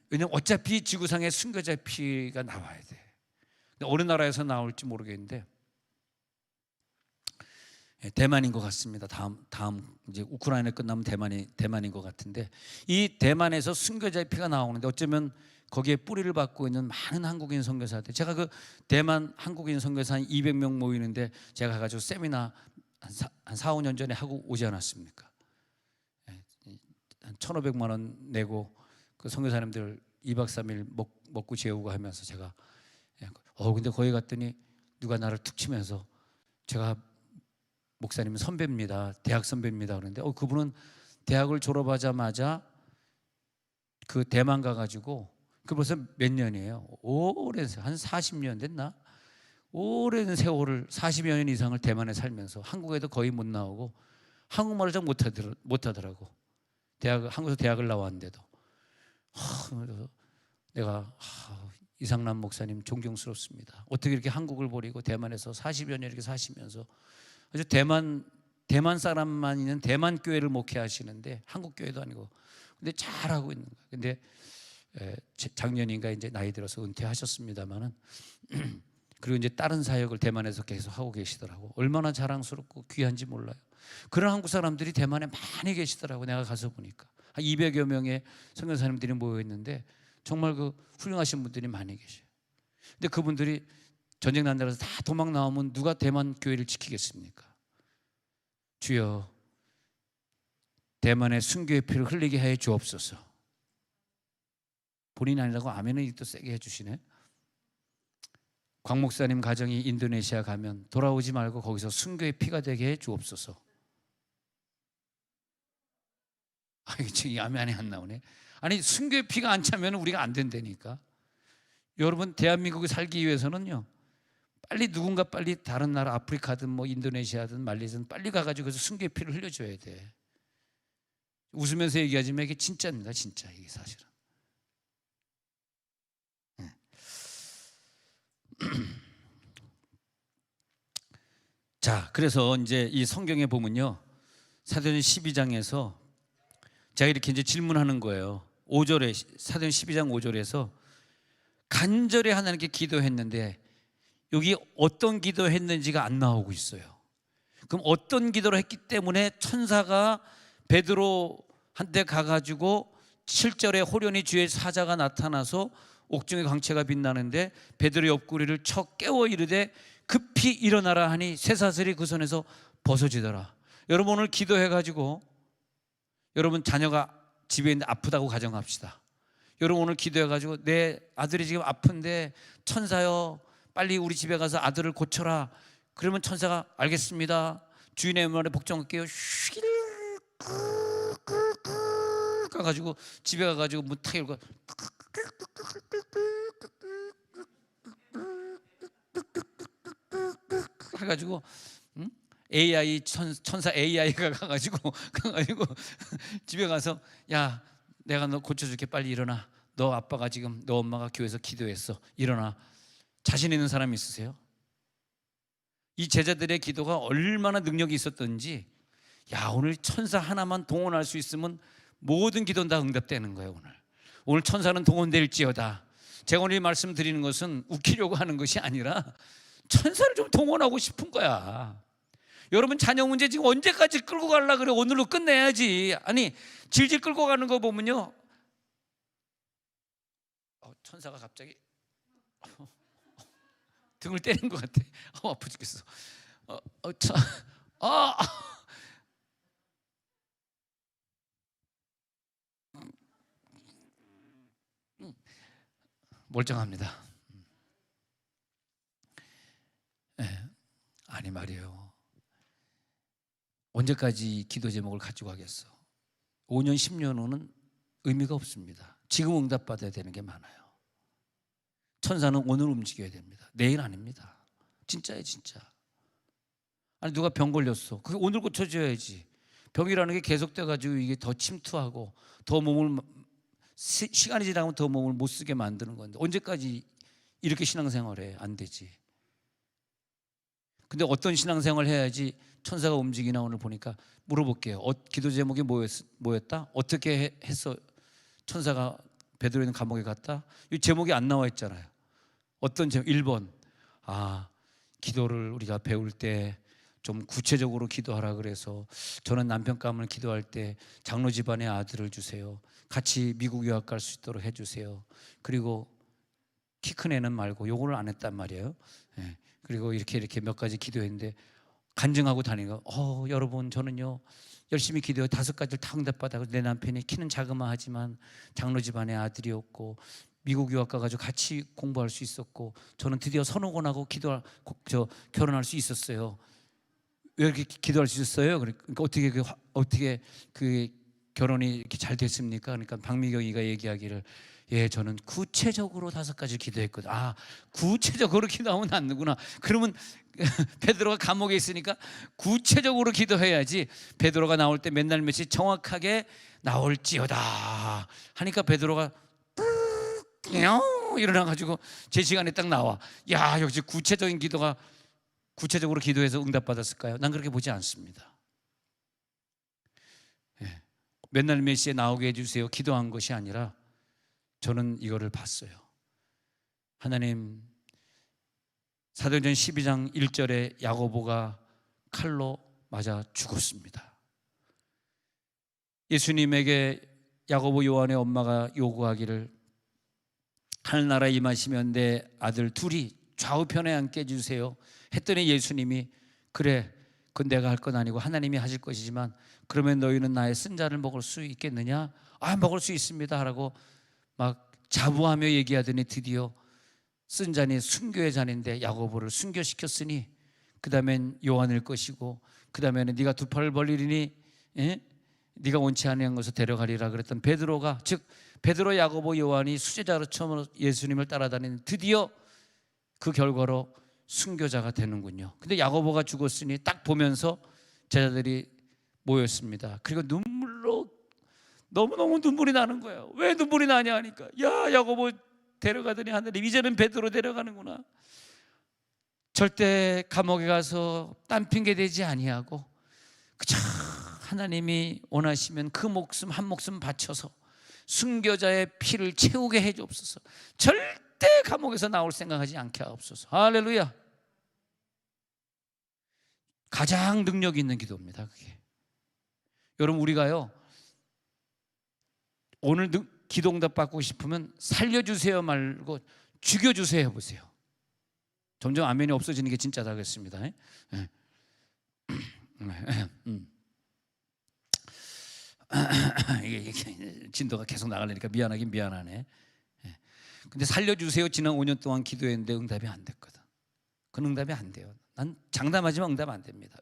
왜냐면 어차피 지구상에 순교자의 피가 나와야 돼. 어느 나라에서 나올지 모르겠는데 대만인 것 같습니다. 다음 이제 우크라이나 끝나면 대만인 것 같은데, 이 대만에서 순교자의 피가 나오는데 어쩌면 거기에 뿌리를 받고 있는 많은 한국인 선교사들, 제가 그 대만 한국인 선교사 한 200명 모이는데 제가 가가지고 세미나 한 4, 5년 전에 하고 오지 않았습니까? 한 1,500만 원 내고 그 선교사님들 2박 3일 먹고 재우고 하면서 제가 근데 거기 갔더니 누가 나를 툭 치면서, 제가 목사님 선배입니다, 대학 선배입니다 그러는데 그분은 대학을 졸업하자마자 그 대만 가가지고, 그 벌써 몇 년이에요? 오랜, 한 40년 됐나? 오랜 세월을 40여 년 이상을 대만에 살면서 한국에도 거의 못 나오고 한국말을 잘 못하더라고. 한국에서 대학을 나왔는데도. 내가 이상남 목사님 존경스럽습니다. 어떻게 이렇게 한국을 버리고 대만에서 40여 년 이렇게 사시면서 아주 대만 사람만 있는 대만 교회를 목회하시는데, 한국 교회도 아니고, 근데 잘하고 있는 거예요. 근데 작년인가 이제 나이 들어서 은퇴하셨습니다만은 그리고 이제 다른 사역을 대만에서 계속 하고 계시더라고. 얼마나 자랑스럽고 귀한지 몰라요. 그런 한국 사람들이 대만에 많이 계시더라고. 내가 가서 보니까 한 200여 명의 선교사님들이 모여 있는데 정말 그 훌륭하신 분들이 많이 계셔요. 근데 그분들이 전쟁 난 나라에서 다 도망 나오면 누가 대만 교회를 지키겠습니까? 주여, 대만의 순교의 피를 흘리게 해 주옵소서. 본인이 아니라고 아멘을 또 세게 해주시네. 광 목사님 가정이 인도네시아 가면 돌아오지 말고 거기서 순교의 피가 되게 해 주옵소서. 이게 아멘이 안 나오네. 아니, 순교의 피가 안 차면 우리가 안 된다니까. 여러분, 대한민국에 살기 위해서는요, 빨리 누군가 빨리 다른 나라, 아프리카든 뭐 인도네시아든 말레이시아든 빨리 가가지고 그래서 순교의 피를 흘려줘야 돼. 웃으면서 얘기하지만 이게 진짜입니다. 진짜 이게 사실은. 자, 그래서 이제 이 성경에 보면요, 사도행전 12장에서 제가 이렇게 이제 질문하는 거예요. 5절에, 사도행전 12장 5절에서 간절히 하나님께 기도했는데 여기 어떤 기도했는지가 안 나오고 있어요. 그럼 어떤 기도를 했기 때문에 천사가 베드로한테 가가지고 7절에 호련히 주의 사자가 나타나서 옥중의 광채가 빛나는데 베드로 옆구리를 쳐 깨워 이르되 급히 일어나라 하니 쇠사슬이 그 손에서 벗어지더라. 여러분, 오늘 기도해가지고, 여러분 자녀가 집에 있는데 아프다고 가정합시다. 여러분 오늘 기도해가지고 내 아들이 지금 아픈데 천사여 빨리 우리 집에 가서 아들을 고쳐라. 그러면 천사가 알겠습니다, 주인의 말에 복종할게요, 가가지고 집에 가가지고 문 탁 열고 해가지고 AI 천사 AI가 가가지고 집에 가서 야, 내가 너 고쳐줄게, 빨리 일어나. 너 아빠가 지금 너 엄마가 교회에서 기도했어, 일어나. 자신 있는 사람 있으세요? 이 제자들의 기도가 얼마나 능력이 있었던지, 야, 오늘 천사 하나만 동원할 수 있으면 모든 기도는 다 응답되는 거예요. 오늘 천사는 동원될지어다. 제가 오늘 이 말씀 드리는 것은 웃기려고 하는 것이 아니라 천사를 좀 동원하고 싶은 거야. 여러분 자녀 문제 지금 언제까지 끌고 가려고 그래? 오늘로 끝내야지. 아니 질질 끌고 가는 거 보면요, 천사가 갑자기 등을 때린 것 같아. 아파 죽겠어. 멀쩡합니다. 네. 아니 말이에요. 언제까지 기도 제목을 가지고 가겠어? 5년 10년 후는 의미가 없습니다. 지금 응답받아야 되는 게 많아요. 천사는 오늘 움직여야 됩니다. 내일 아닙니다. 진짜예요, 진짜. 아니 누가 병 걸렸어. 그게 오늘 고쳐줘야지. 병이라는 게 계속돼 가지고 이게 더 침투하고 더 몸을 시간이 지나면 더 몸을 못 쓰게 만드는 건데 언제까지 이렇게 신앙생활해? 안 되지. 근데 어떤 신앙생활 해야지 천사가 움직이나 오늘 보니까 물어볼게요. 기도 제목이 뭐였다? 어떻게 해서 천사가 베드로 있는 감옥에 갔다? 이 제목이 안 나와 있잖아요. 어떤 제목? 1번. 기도를 우리가 배울 때 좀 구체적으로 기도하라 그래서 저는 남편 가문을 기도할 때 장로 집안의 아들을 주세요. 같이 미국 유학 갈 수 있도록 해주세요. 그리고 키 큰 애는 말고 요거를 안 했단 말이에요. 네. 그리고 이렇게 몇 가지 기도했는데 간증하고 다니고 여러분 저는요 열심히 기도해 5가지를 다 응답받아. 내 남편이 키는 자그마하지만 장로 집안의 아들이었고 미국 유학 가가지고 같이 공부할 수 있었고 저는 드디어 선호곤하고 결혼할 수 있었어요. 왜 이렇게 기도할 수 있었어요? 그러니까 어떻게 그 결혼이 이렇게 잘 됐습니까? 그러니까 박미경이가 얘기하기를 저는 구체적으로 5가지 기도했거든. 구체적으로 기도하면 안 되구나. 그러면 베드로가 감옥에 있으니까 구체적으로 기도해야지. 베드로가 나올 때 맨날 며칠 정확하게 나올지어다 하니까 베드로가 일어나가지고 제 시간에 딱 나와. 역시 구체적으로 기도해서 응답받았을까요? 난 그렇게 보지 않습니다. 맨날 몇 시에 나오게 해주세요 기도한 것이 아니라 저는 이거를 봤어요. 하나님, 사도행전 12장 1절에 야고보가 칼로 맞아 죽었습니다. 예수님에게 야고보 요한의 엄마가 요구하기를 하늘나라에 임하시면 내 아들 둘이 좌우편에 앉게 해주세요 했더니 예수님이 그래 그건 내가 할 건 아니고 하나님이 하실 것이지만 그러면 너희는 나의 쓴자를 먹을 수 있겠느냐? 먹을 수 있습니다 라고 막 자부하며 얘기하더니 드디어 쓴자니 순교의 잔인데 야고보를 순교시켰으니 그 다음엔 요한일 것이고 그 다음에는 네가 두 팔을 벌리리니 네가 원치 아니한 것을 데려가리라 그랬던 베드로가, 즉 베드로, 야고보, 요한이 수제자로 처음으로 예수님을 따라다니는 드디어 그 결과로 순교자가 되는군요. 근데 야고보가 죽었으니 딱 보면서 제자들이 모였습니다. 그리고 눈물로 너무너무 눈물이 나는 거예요. 왜 눈물이 나냐 하니까 야고보 데려가더니 하늘에 이제는 베드로 데려가는구나. 절대 감옥에 가서 딴 핑계 대지 아니하고 그저 하나님이 원하시면 그 목숨 한 목숨 바쳐서 순교자의 피를 채우게 해 주옵소서. 절대 감옥에서 나올 생각하지 않게 하옵소서. 할렐루야. 가장 능력 있는 기도입니다. 그게. 여러분 우리가요 오늘 기도 응답 받고 싶으면 살려주세요 말고 죽여주세요 해보세요. 점점 아멘이 없어지는 게 진짜다 그랬습니다. 이게 진도가 계속 나가려니까 미안하긴 미안하네. 근데 살려주세요 지난 5년 동안 기도했는데 응답이 안 됐거든. 그건 응답이 안 돼요. 난 장담하지만 응답 안 됩니다.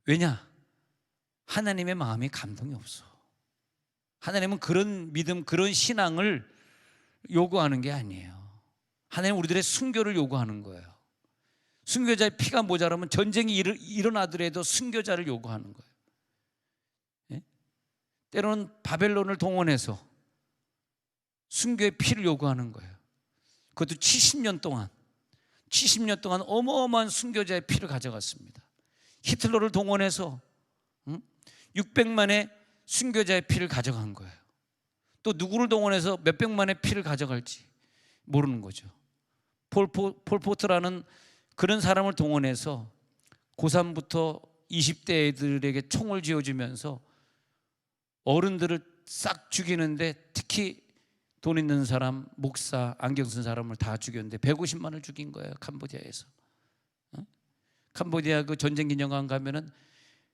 왜냐? 하나님의 마음이 감동이 없어. 하나님은 그런 믿음, 그런 신앙을 요구하는 게 아니에요. 하나님은 우리들의 순교를 요구하는 거예요. 순교자의 피가 모자라면 전쟁이 일어나더라도 순교자를 요구하는 거예요. 때로는 바벨론을 동원해서 순교의 피를 요구하는 거예요. 그것도 70년 동안 어마어마한 순교자의 피를 가져갔습니다. 히틀러를 동원해서 600만의 순교자의 피를 가져간 거예요. 또 누구를 동원해서 몇백만의 피를 가져갈지 모르는 거죠. 폴포트라는 그런 사람을 동원해서 고3부터 20대 애들에게 총을 쥐어주면서 어른들을 싹 죽이는데 특히 돈 있는 사람, 목사, 안경 쓴 사람을 다 죽였는데 150만을 죽인 거예요. 캄보디아에서. 캄보디아 그 전쟁 기념관 가면은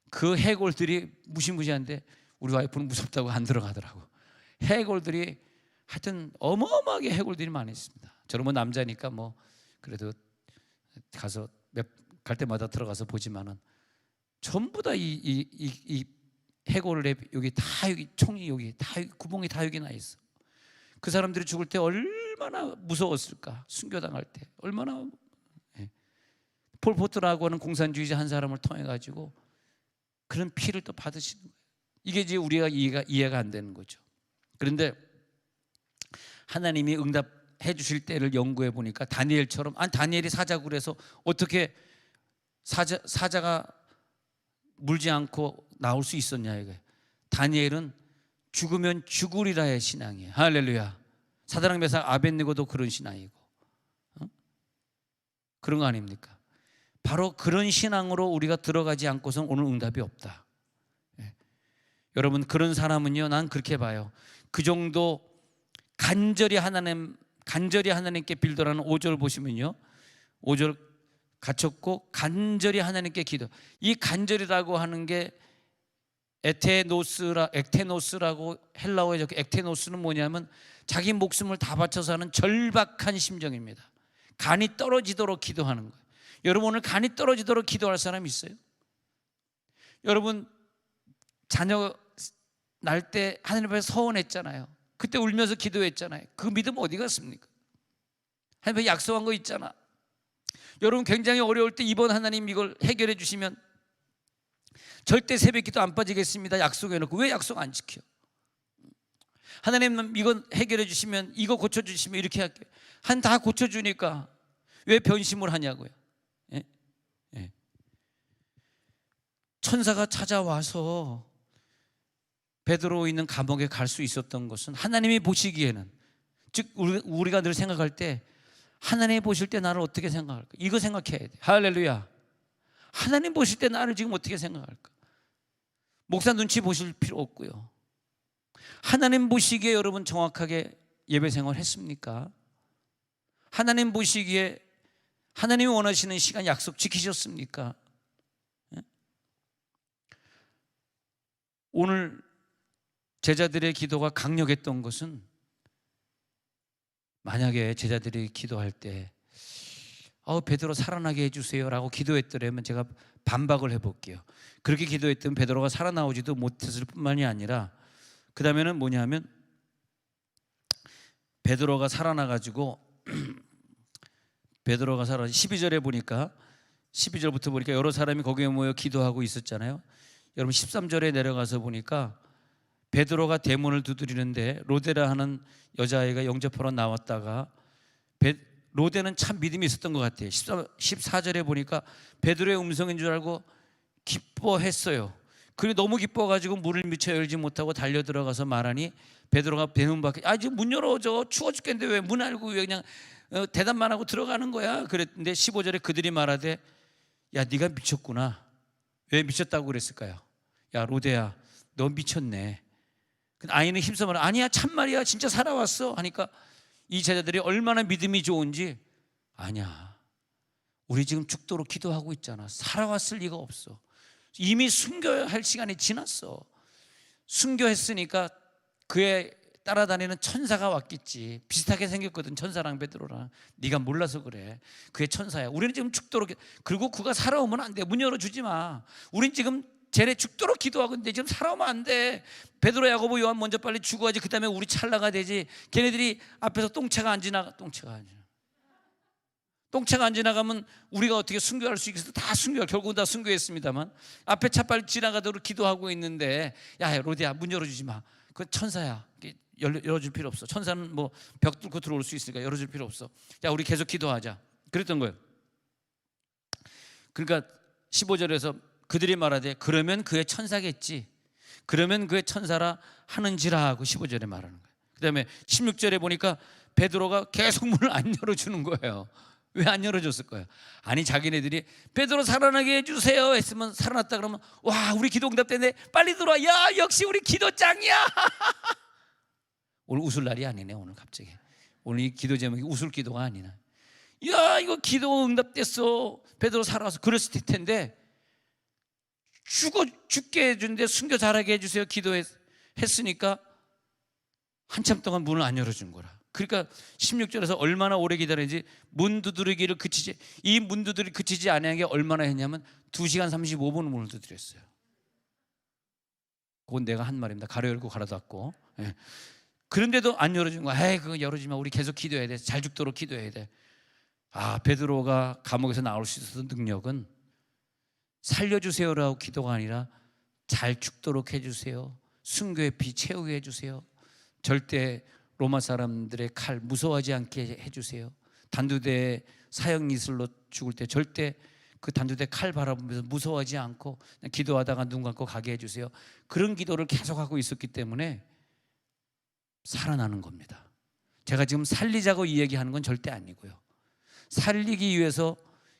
그 해골들이 무시무시한데 우리 와이프는 무섭다고 안 들어가더라고. 해골들이 하여튼 어마어마하게 해골들이 많이 있습니다. 저는 뭐 남자니까 뭐 그래도 가서 갈 때마다 들어가서 보지만은 전부 다 이 해골의 여기 다 여기 총이 여기 다 구멍이 다 여기 나 있어. 그 사람들이 죽을 때 얼마나 무서웠을까. 순교당할 때 얼마나. 폴포트라고 하는 공산주의자 한 사람을 통해 가지고 그런 피를 또 받으시는 거예요. 이게 이제 우리가 이해가 안 되는 거죠. 그런데 하나님이 응답해 주실 때를 연구해 보니까 다니엘처럼, 아니 다니엘이 사자굴 에서 어떻게 사자가 물지 않고 나올 수 있었냐 이거예요. 다니엘은 죽으면 죽으리라의 신앙이에요. 할렐루야. 사드락 메삭 아벳느고도 그런 신앙이고, 그런 거 아닙니까? 바로 그런 신앙으로 우리가 들어가지 않고서는 오늘 응답이 없다. 여러분, 그런 사람은요, 난 그렇게 봐요. 그 정도 간절히 하나님께 빌더라는 5절 보시면요, 5절 갇혔고 간절히 하나님께 기도. 이 간절이라고 하는 게 액테노스라고 헬라어에 적혀. 액테노스는 뭐냐면 자기 목숨을 다 바쳐서 하는 절박한 심정입니다. 간이 떨어지도록 기도하는 거예요. 여러분, 오늘 간이 떨어지도록 기도할 사람 있어요? 여러분, 자녀 날 때 하나님 앞에 서원했잖아요. 그때 울면서 기도했잖아요. 그 믿음 어디 갔습니까? 하나님 앞에 약속한 거 있잖아. 여러분, 굉장히 어려울 때 이번 하나님 이걸 해결해 주시면 절대 새벽기도 안 빠지겠습니다 약속해놓고 왜 약속 안 지켜? 하나님 이건 해결해 주시면, 이거 고쳐주시면 이렇게 할게요. 다 고쳐주니까 왜 변심을 하냐고요. 예? 예. 천사가 찾아와서 베드로 있는 감옥에 갈 수 있었던 것은 하나님이 보시기에는, 즉 우리가 늘 생각할 때 하나님이 보실 때 나를 어떻게 생각할까? 이거 생각해야 돼. 할렐루야. 하나님 보실 때 나를 지금 어떻게 생각할까? 목사 눈치 보실 필요 없고요. 하나님 보시기에 여러분 정확하게 예배 생활 했습니까? 하나님 보시기에 하나님이 원하시는 시간 약속 지키셨습니까? 오늘 제자들의 기도가 강력했던 것은, 만약에 제자들이 기도할 때 베드로 살아나게 해주세요 라고 기도했더라면 제가 반박을 해볼게요. 그렇게 기도했던 베드로가 살아나오지도 못했을 뿐만이 아니라 그 다음에는 뭐냐면, 베드로가 살아나가지고 12절에 보니까, 12절부터 보니까 여러 사람이 거기에 모여 기도하고 있었잖아요. 여러분 13절에 내려가서 보니까 베드로가 대문을 두드리는데 로데라 하는 여자아이가 영접하러 나왔다가, 로데는 참 믿음이 있었던 것 같아요. 14절에 보니까 베드로의 음성인 줄 알고 기뻐했어요. 그리고 너무 기뻐가지고 문을 미처 열지 못하고 달려 들어가서 말하니 베드로가 대문 밖에, 지금 문 열어줘, 추워 죽겠는데 왜 문 알고 왜 그냥 대답만 하고 들어가는 거야? 그랬는데 15절에 그들이 말하되, 야 네가 미쳤구나. 왜 미쳤다고 그랬을까요? 야 로데야, 너 미쳤네. 아이는 힘써 말해, 아니야 참말이야 진짜 살아왔어 하니까 이 제자들이 얼마나 믿음이 좋은지, 아니야 우리 지금 죽도록 기도하고 있잖아. 살아왔을 리가 없어. 이미 순교할 시간이 지났어. 순교했으니까 그의 따라다니는 천사가 왔겠지. 비슷하게 생겼거든, 천사랑 베드로랑. 네가 몰라서 그래. 그의 천사야. 우리는 지금 죽도록, 그리고 그가 살아오면 안 돼. 문 열어주지 마. 우린 지금 쟤네 죽도록 기도하고 있는데 지금 살아오면 안 돼. 베드로, 야고보, 요한 먼저 빨리 죽어야지. 그 다음에 우리 찰나가 되지. 걔네들이 앞에서 똥차가 안 지나가면 우리가 어떻게 순교할 수 있겠어? 다 결국은 다 순교했습니다만, 앞에 차 빨리 지나가도록 기도하고 있는데, 야 로데야 문 열어주지 마. 그 천사야. 열어줄 필요 없어. 천사는 뭐 벽 뚫고 들어올 수 있으니까 열어줄 필요 없어. 야 우리 계속 기도하자. 그랬던 거예요. 그러니까 15절에서 그들이 말하되, 그러면 그의 천사겠지. 그러면 그의 천사라 하는지라 하고 15절에 말하는 거예요. 그 다음에 16절에 보니까 베드로가 계속 문을 안 열어주는 거예요. 왜 안 열어줬을 거예요? 아니 자기네들이 베드로 살아나게 해주세요 했으면 살아났다 그러면 와 우리 기도 응답되네 빨리 들어와 야 역시 우리 기도 짱이야. 오늘 웃을 날이 아니네. 오늘 갑자기 오늘 이 기도 제목이 웃을 기도가 아니네. 야 이거 기도 응답됐어 베드로 살아와서 그랬을 텐데 죽게 해준데 순교 잘하게 해주세요 기도했으니까 한참 동안 문을 안 열어준 거라. 그러니까 16절에서 얼마나 오래 기다렸는지 문 두드리기를 그치지 이 문 두드리기 그치지 않은 게 얼마나 했냐면 2시간 35분 문을 두드렸어요. 그건 내가 한 말입니다. 가로 열고 가로 닫고. 예. 그런데도 안 열어준 거야. 에이 그거 열어주지 마. 우리 계속 기도해야 돼. 잘 죽도록 기도해야 돼. 아 베드로가 감옥에서 나올 수 있었던 능력은 살려주세요라고 기도가 아니라 잘 죽도록 해주세요. 순교의 피 채우게 해주세요. 절대 로마 사람들의 칼 무서워하지 않게 해주세요. 단두대 사형 이슬로 죽을 때 절대 그 단두대 칼 바라보면서 무서워하지 않고 그냥 기도하다가 눈 감고 가게 해주세요. 그런 기도를 계속하고 있었기 때문에 살아나는 겁니다. 제가 지금 살리자고 이 얘기하는 건 절대 아니고요. 살리기 위해서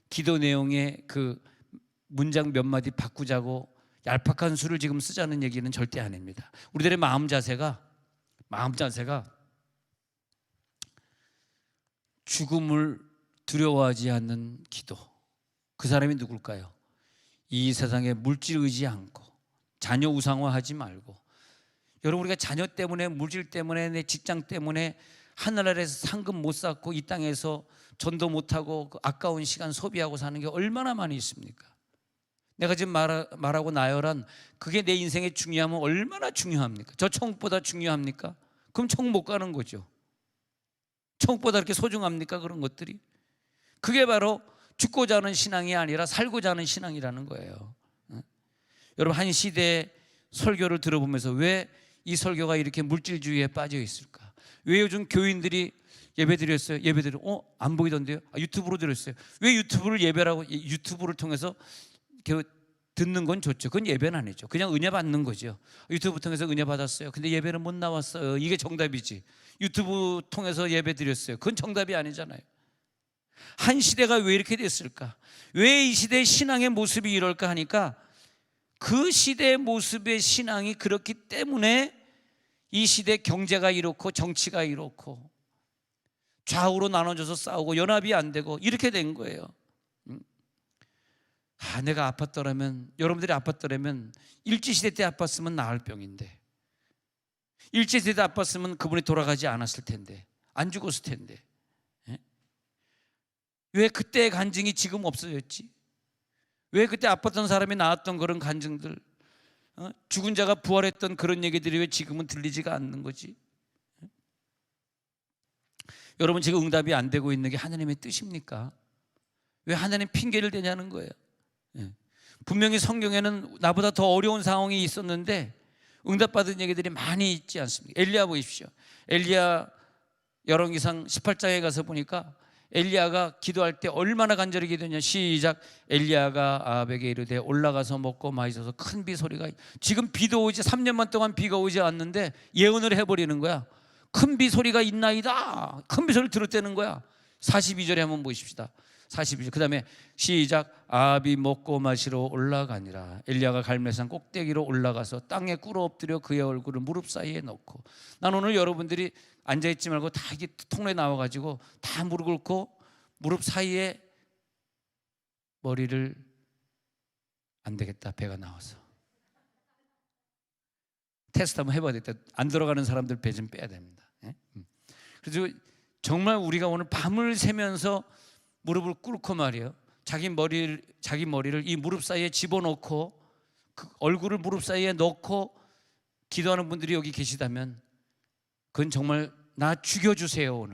기도 내용의 그 문장 몇 마디 바꾸자고 얄팍한 수를 지금 쓰자는 얘기는 절대 아닙니다. 우리들의 마음 자세가 죽음을 두려워하지 않는 기도. 그 사람이 누굴까요? 이 세상에 물질 의지 않고 자녀 우상화하지 말고 여러분 우리가 자녀 때문에 물질 때문에 내 직장 때문에 하늘나라에서 상금 못 쌓고 이 땅에서 전도 못하고 그 아까운 시간 소비하고 사는 게 얼마나 많이 있습니까? 내가 지금 말하고 나열한 그게 내 인생에 중요하면 얼마나 중요합니까? 저 천국보다 중요합니까? 그럼 천국 못 가는 거죠. 천국보다 그렇게 소중합니까? 그런 것들이. 그게 바로 죽고자 하는 신앙이 아니라 살고자 하는 신앙이라는 거예요. 여러분 한 시대의 설교를 들어보면서 왜 이 설교가 이렇게 물질주의에 빠져 있을까? 왜 요즘 교인들이 예배 드렸어요? 예배 드려 안 보이던데요? 유튜브로 드렸어요. 왜 유튜브를 예배라고 유튜브를 통해서 듣는 건 좋죠. 그건 예배는 아니죠. 그냥 은혜 받는 거죠. 유튜브 통해서 은혜 받았어요. 근데 예배는 못 나왔어요. 이게 정답이지. 유튜브 통해서 예배 드렸어요. 그건 정답이 아니잖아요. 한 시대가 왜 이렇게 됐을까? 왜 이 시대의 신앙의 모습이 이럴까 하니까 그 시대의 모습의 신앙이 그렇기 때문에 이 시대 경제가 이렇고 정치가 이렇고 좌우로 나눠져서 싸우고 연합이 안 되고 이렇게 된 거예요. 내가 아팠더라면 여러분들이 아팠더라면 일제시대 때 아팠으면 나을 병인데 일제시대 때 아팠으면 그분이 돌아가지 않았을 텐데 안 죽었을 텐데 왜 그때의 간증이 지금 없어졌지? 왜 그때 아팠던 사람이 나왔던 그런 간증들 죽은 자가 부활했던 그런 얘기들이 왜 지금은 들리지가 않는 거지? 여러분 지금 응답이 안 되고 있는 게 하나님의 뜻입니까? 왜 하나님 핑계를 대냐는 거예요. 분명히 성경에는 나보다 더 어려운 상황이 있었는데 응답받은 얘기들이 많이 있지 않습니까? 엘리야 보십시오. 엘리야 열왕기상 18장에 가서 보니까 엘리야가 기도할 때 얼마나 간절히 기도했냐. 시작. 엘리야가 아합에게 이르되 올라가서 먹고 마시소서. 큰 비 소리가 지금 비도 오지 3년만 동안 비가 오지 않는데 예언을 해버리는 거야. 큰 비 소리가 있나이다. 큰 비 소리를 들었다는 거야. 42절에 한번 보십시다. 42절 그 다음에 시작. 아합이 먹고 마시러 올라가니라. 엘리야가 갈멜산 꼭대기로 올라가서 땅에 꿇어 엎드려 그의 얼굴을 무릎 사이에 넣고. 난 오늘 여러분들이 앉아있지 말고 다 이게 통로에 나와가지고 다 무릎 꿇고 무릎 사이에 머리를 안 되겠다 배가 나와서 테스트 한번 해봐야 되겠다. 안 들어가는 사람들 배 좀 빼야 됩니다. 그래서 정말 우리가 오늘 밤을 새면서 무릎을 꿇고 말이에요. 자기 머리를 이 무릎 사이에 집어넣고 그 얼굴을 무릎 사이에 넣고 기도하는 분들이 여기 계시다면 그건 정말 나 죽여주세요.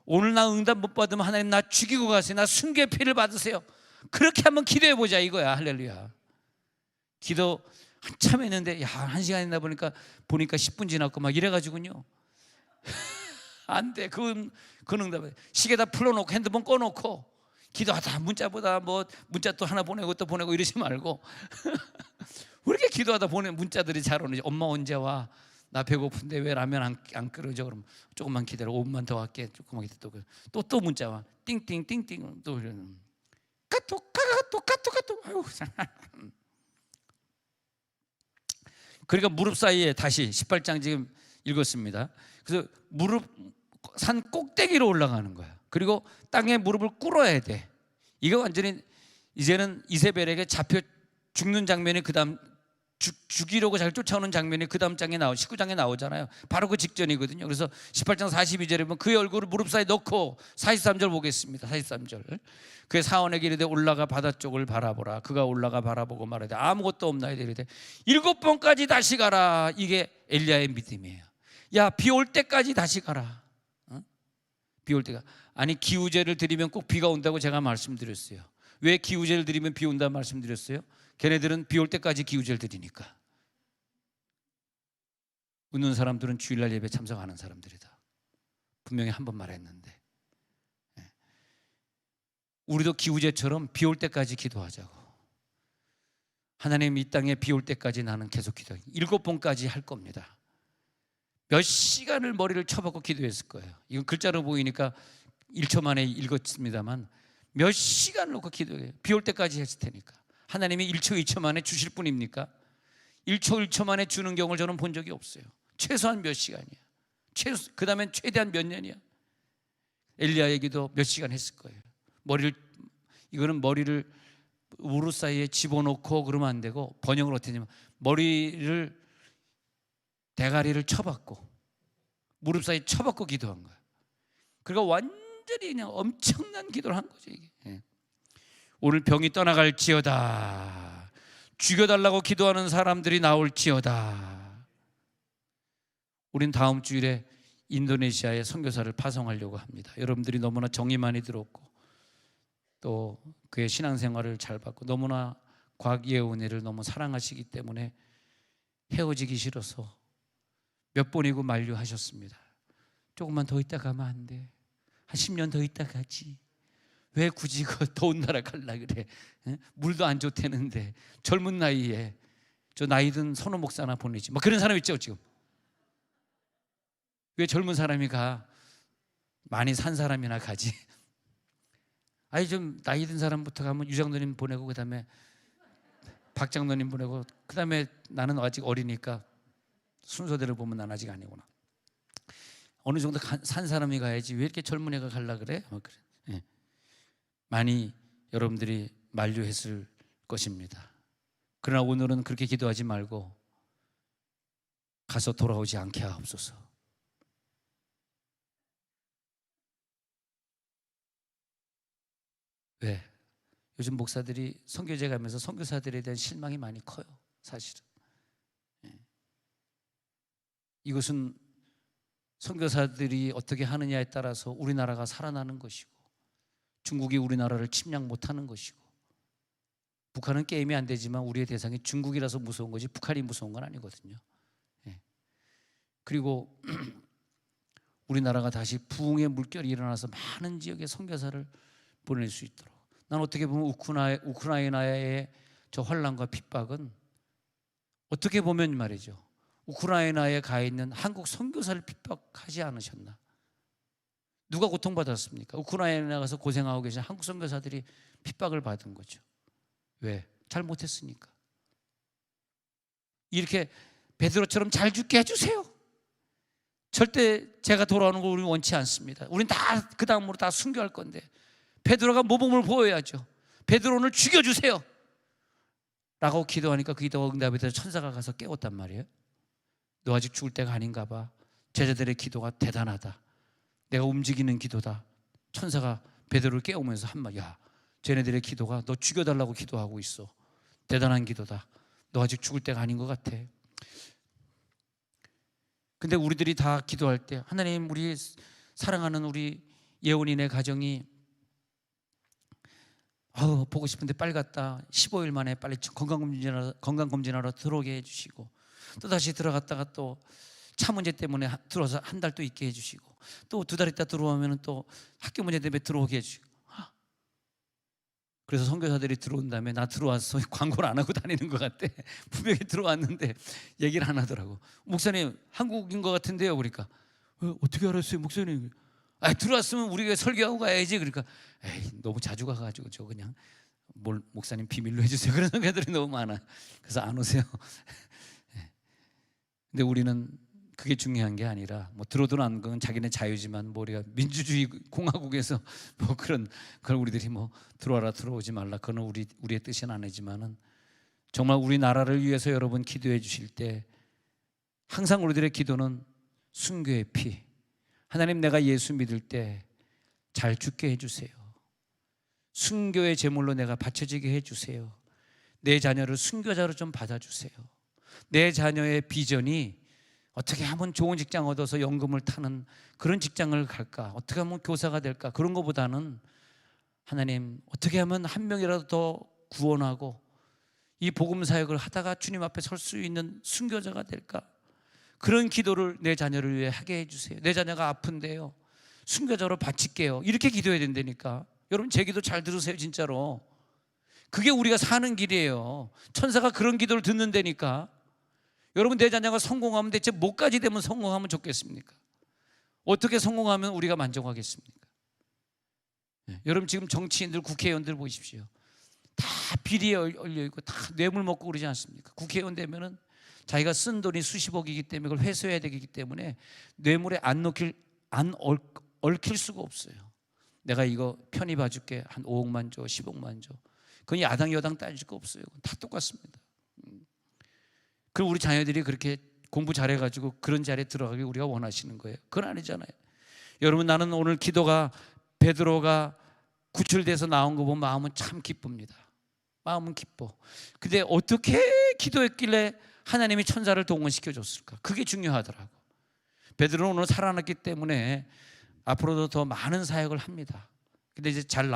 오늘 나 응답 못 받으면 하나님 나 죽이고 가세요. 나 순교의 피를 받으세요. 그렇게 한번 기도해보자 이거야. 할렐루야. 기도 한참 했는데 한 시간 했나 보니까 10분 지났고 막 이래가지고요 안 돼. 그 응답 시계다 풀어놓고 핸드폰 꺼놓고 기도하다 문자보다 문자 또 하나 보내고 또 보내고 이러지 말고 왜 이렇게 기도하다 보내 문자들이 잘 오는지. 엄마 언제 와? 나 배고픈데 왜 라면 안 끓여줘? 그럼 조금만 기다려. 5분만 더 할게. 조금만 기다려. 또 문자 와. 띵띵띵띵. 또 이러는. 카톡. 아유. 그러니까 무릎 사이에 다시 18장 지금 읽었습니다. 그래서 무릎 산 꼭대기로 올라가는 거야. 그리고 땅에 무릎을 꿇어야 돼. 이거 완전히 이제는 이세벨에게 잡혀 죽는 장면이 그다음 죽이려고 잘 쫓아오는 장면이 그 다음 장에 19장에 나오잖아요. 바로 그 직전이거든요. 그래서 18장 42절에 보면 그의 얼굴을 무릎 사이에 넣고 43절 보겠습니다. 43절. 그의 사원에게 이르되 올라가 바다 쪽을 바라보라. 그가 올라가 바라보고 말하되 아무것도 없나이다. 이르되 7번까지 다시 가라. 이게 엘리야의 믿음이에요. 야, 비 올 때까지 다시 가라. 비 올 때가 아니 기우제를 드리면 꼭 비가 온다고 제가 말씀드렸어요. 왜 기우제를 드리면 비 온다 말씀드렸어요? 걔네들은 비 올 때까지 기우제를 드리니까. 웃는 사람들은 주일날 예배 참석하는 사람들이다. 분명히 한 번 말했는데 우리도 기우제처럼 비 올 때까지 기도하자고. 하나님 이 땅에 비 올 때까지 나는 계속 기도해. 7번까지 할 겁니다. 몇 시간을 머리를 쳐박고 기도했을 거예요. 이건 글자로 보이니까 1초 만에 읽었습니다만 몇 시간을 놓고 기도해요. 비 올 때까지 했을 테니까. 하나님이 1초 2초 만에 주실 뿐입니까? 1초 1초 만에 주는 경우를 저는 본 적이 없어요. 최소한 몇 시간이야. 그 다음엔 최대한 몇 년이야. 엘리야에게도 몇 시간 했을 거예요. 이거는 머리를 무릎 사이에 집어넣고 그러면 안 되고, 번역을 어떻게 하냐면 머리를 대가리를 쳐박고 무릎 사이에 쳐박고 기도한 거야. 그러니까 완전히 그냥 엄청난 기도를 한 거죠 이게. 오늘 병이 떠나갈지어다. 죽여달라고 기도하는 사람들이 나올지어다. 우린 다음 주일에 인도네시아에 선교사를 파송하려고 합니다. 여러분들이 너무나 정이 많이 들었고 또 그의 신앙생활을 잘 받고 너무나 과기의 은혜를 너무 사랑하시기 때문에 헤어지기 싫어서 몇 번이고 만류하셨습니다. 조금만 더 있다 가면 안 돼? 한 10년 더 있다 가지. 왜 굳이 그 더운 나라 갈라 그래? 물도 안 좋다는데 젊은 나이에 저 나이든 선호 목사나 보내지. 뭐 그런 사람 있죠 지금. 왜 젊은 사람이 가? 많이 산 사람이나 가지. 아니 좀 나이 든 사람부터 가면 유장로님 보내고 그다음에 박장로님 보내고 그다음에 나는 아직 어리니까 순서대로 보면 난 아직 아니구나. 어느 정도 산 사람이 가야지 왜 이렇게 젊은 애가 갈라 그래? 그래. 네. 많이 여러분들이 만류했을 것입니다. 그러나 오늘은 그렇게 기도하지 말고 가서 돌아오지 않게 하옵소서. 왜? 요즘 목사들이 선교제 가면서 선교사들에 대한 실망이 많이 커요. 사실은. 이것은 선교사들이 어떻게 하느냐에 따라서 우리나라가 살아나는 것이고 중국이 우리나라를 침략 못하는 것이고 북한은 게임이 안 되지만 우리의 대상이 중국이라서 무서운 거지 북한이 무서운 건 아니거든요. 그리고 우리나라가 다시 부흥의 물결이 일어나서 많은 지역에 선교사를 보낼 수 있도록. 난 어떻게 보면 우크라이나의 저 환란과 핍박은 어떻게 보면 말이죠. 우크라이나에 가 있는 한국 선교사를 핍박하지 않으셨나? 누가 고통받았습니까? 우크라이나에 가서 고생하고 계신 한국 선교사들이 핍박을 받은 거죠. 왜? 잘못했으니까. 이렇게 베드로처럼 잘 죽게 해주세요. 절대 제가 돌아오는 걸 우리는 원치 않습니다. 우린 다 그 다음으로 다 순교할 건데 베드로가 모범을 보여야죠. 베드로를 죽여주세요 라고 기도하니까 그 기도가 응답이 돼서 천사가 가서 깨웠단 말이에요. 너 아직 죽을 때가 아닌가 봐. 제자들의 기도가 대단하다. 내가 움직이는 기도다. 천사가 베드로를 깨우면서 한 말, 야, 쟤네들의 기도가 너 죽여달라고 기도하고 있어. 대단한 기도다. 너 아직 죽을 때가 아닌 것 같아. 근데 우리들이 다 기도할 때 하나님, 우리 사랑하는 우리 예원이네 가정이 보고 싶은데 빨리 갔다 15일 만에 빨리 건강검진하러 들어오게 해주시고, 또 다시 들어갔다가 또 차 문제 때문에 들어와서 한 달 또 있게 해주시고, 또 2달 있다 들어오면 또 학교 문제 때문에 들어오게 해주시고, 그래서 선교사들이 들어온 다음에 나 들어왔어 광고를 안 하고 다니는 것 같대. 분명히 들어왔는데 얘기를 안 하더라고. 목사님 한국인 것 같은데요. 그러니까 어떻게 알았어요 목사님? 들어왔으면 우리가 설교하고 가야지. 그러니까 에이 너무 자주 가가지고 저 그냥 목사님 비밀로 해주세요. 그런 선교사들이 너무 많아. 그래서 안 오세요. 근데 우리는 그게 중요한 게 아니라 뭐 들어오든 안 건 자기네 자유지만 뭐 우리가 민주주의 공화국에서 뭐 그런 걸 우리들이 뭐 들어와라 들어오지 말라 그건 우리의 뜻은 아니지만은 정말 우리나라를 위해서 여러분 기도해 주실 때 항상 우리들의 기도는 순교의 피. 하나님 내가 예수 믿을 때 잘 죽게 해주세요. 순교의 제물로 내가 바쳐지게 해주세요. 내 자녀를 순교자로 좀 받아주세요. 내 자녀의 비전이 어떻게 하면 좋은 직장 얻어서 연금을 타는 그런 직장을 갈까? 어떻게 하면 교사가 될까? 그런 것보다는 하나님 어떻게 하면 한 명이라도 더 구원하고 이 복음 사역을 하다가 주님 앞에 설 수 있는 순교자가 될까? 그런 기도를 내 자녀를 위해 하게 해주세요. 내 자녀가 아픈데요 순교자로 바칠게요. 이렇게 기도해야 된다니까. 여러분 제 기도 잘 들으세요. 진짜로 그게 우리가 사는 길이에요. 천사가 그런 기도를 듣는다니까. 여러분 내 자녀가 성공하면 대체 뭐까지 되면 성공하면 좋겠습니까? 어떻게 성공하면 우리가 만족하겠습니까? 여러분 지금 정치인들 국회의원들 보십시오. 다 비리에 얼려있고 다 뇌물 먹고 그러지 않습니까? 국회의원 되면은 자기가 쓴 돈이 수십억이기 때문에 그걸 회수해야 되기 때문에 뇌물에 안 얽힐 수가 없어요. 내가 이거 편히 봐줄게 한 5억만 줘 10억만 줘. 그건 야당 여당 따질 거 없어요. 다 똑같습니다. 그럼 우리 자녀들이 그렇게 공부 잘해가지고 그런 자리에 들어가길 우리가 원하시는 거예요? 그건 아니잖아요. 여러분 나는 오늘 기도가 베드로가 구출돼서 나온 거 보면 마음은 참 기쁩니다. 마음은 기뻐. 근데 어떻게 기도했길래 하나님이 천사를 동원시켜 줬을까? 그게 중요하더라고. 베드로는 오늘 살아났기 때문에 앞으로도 더 많은 사역을 합니다. 근데 이제 잘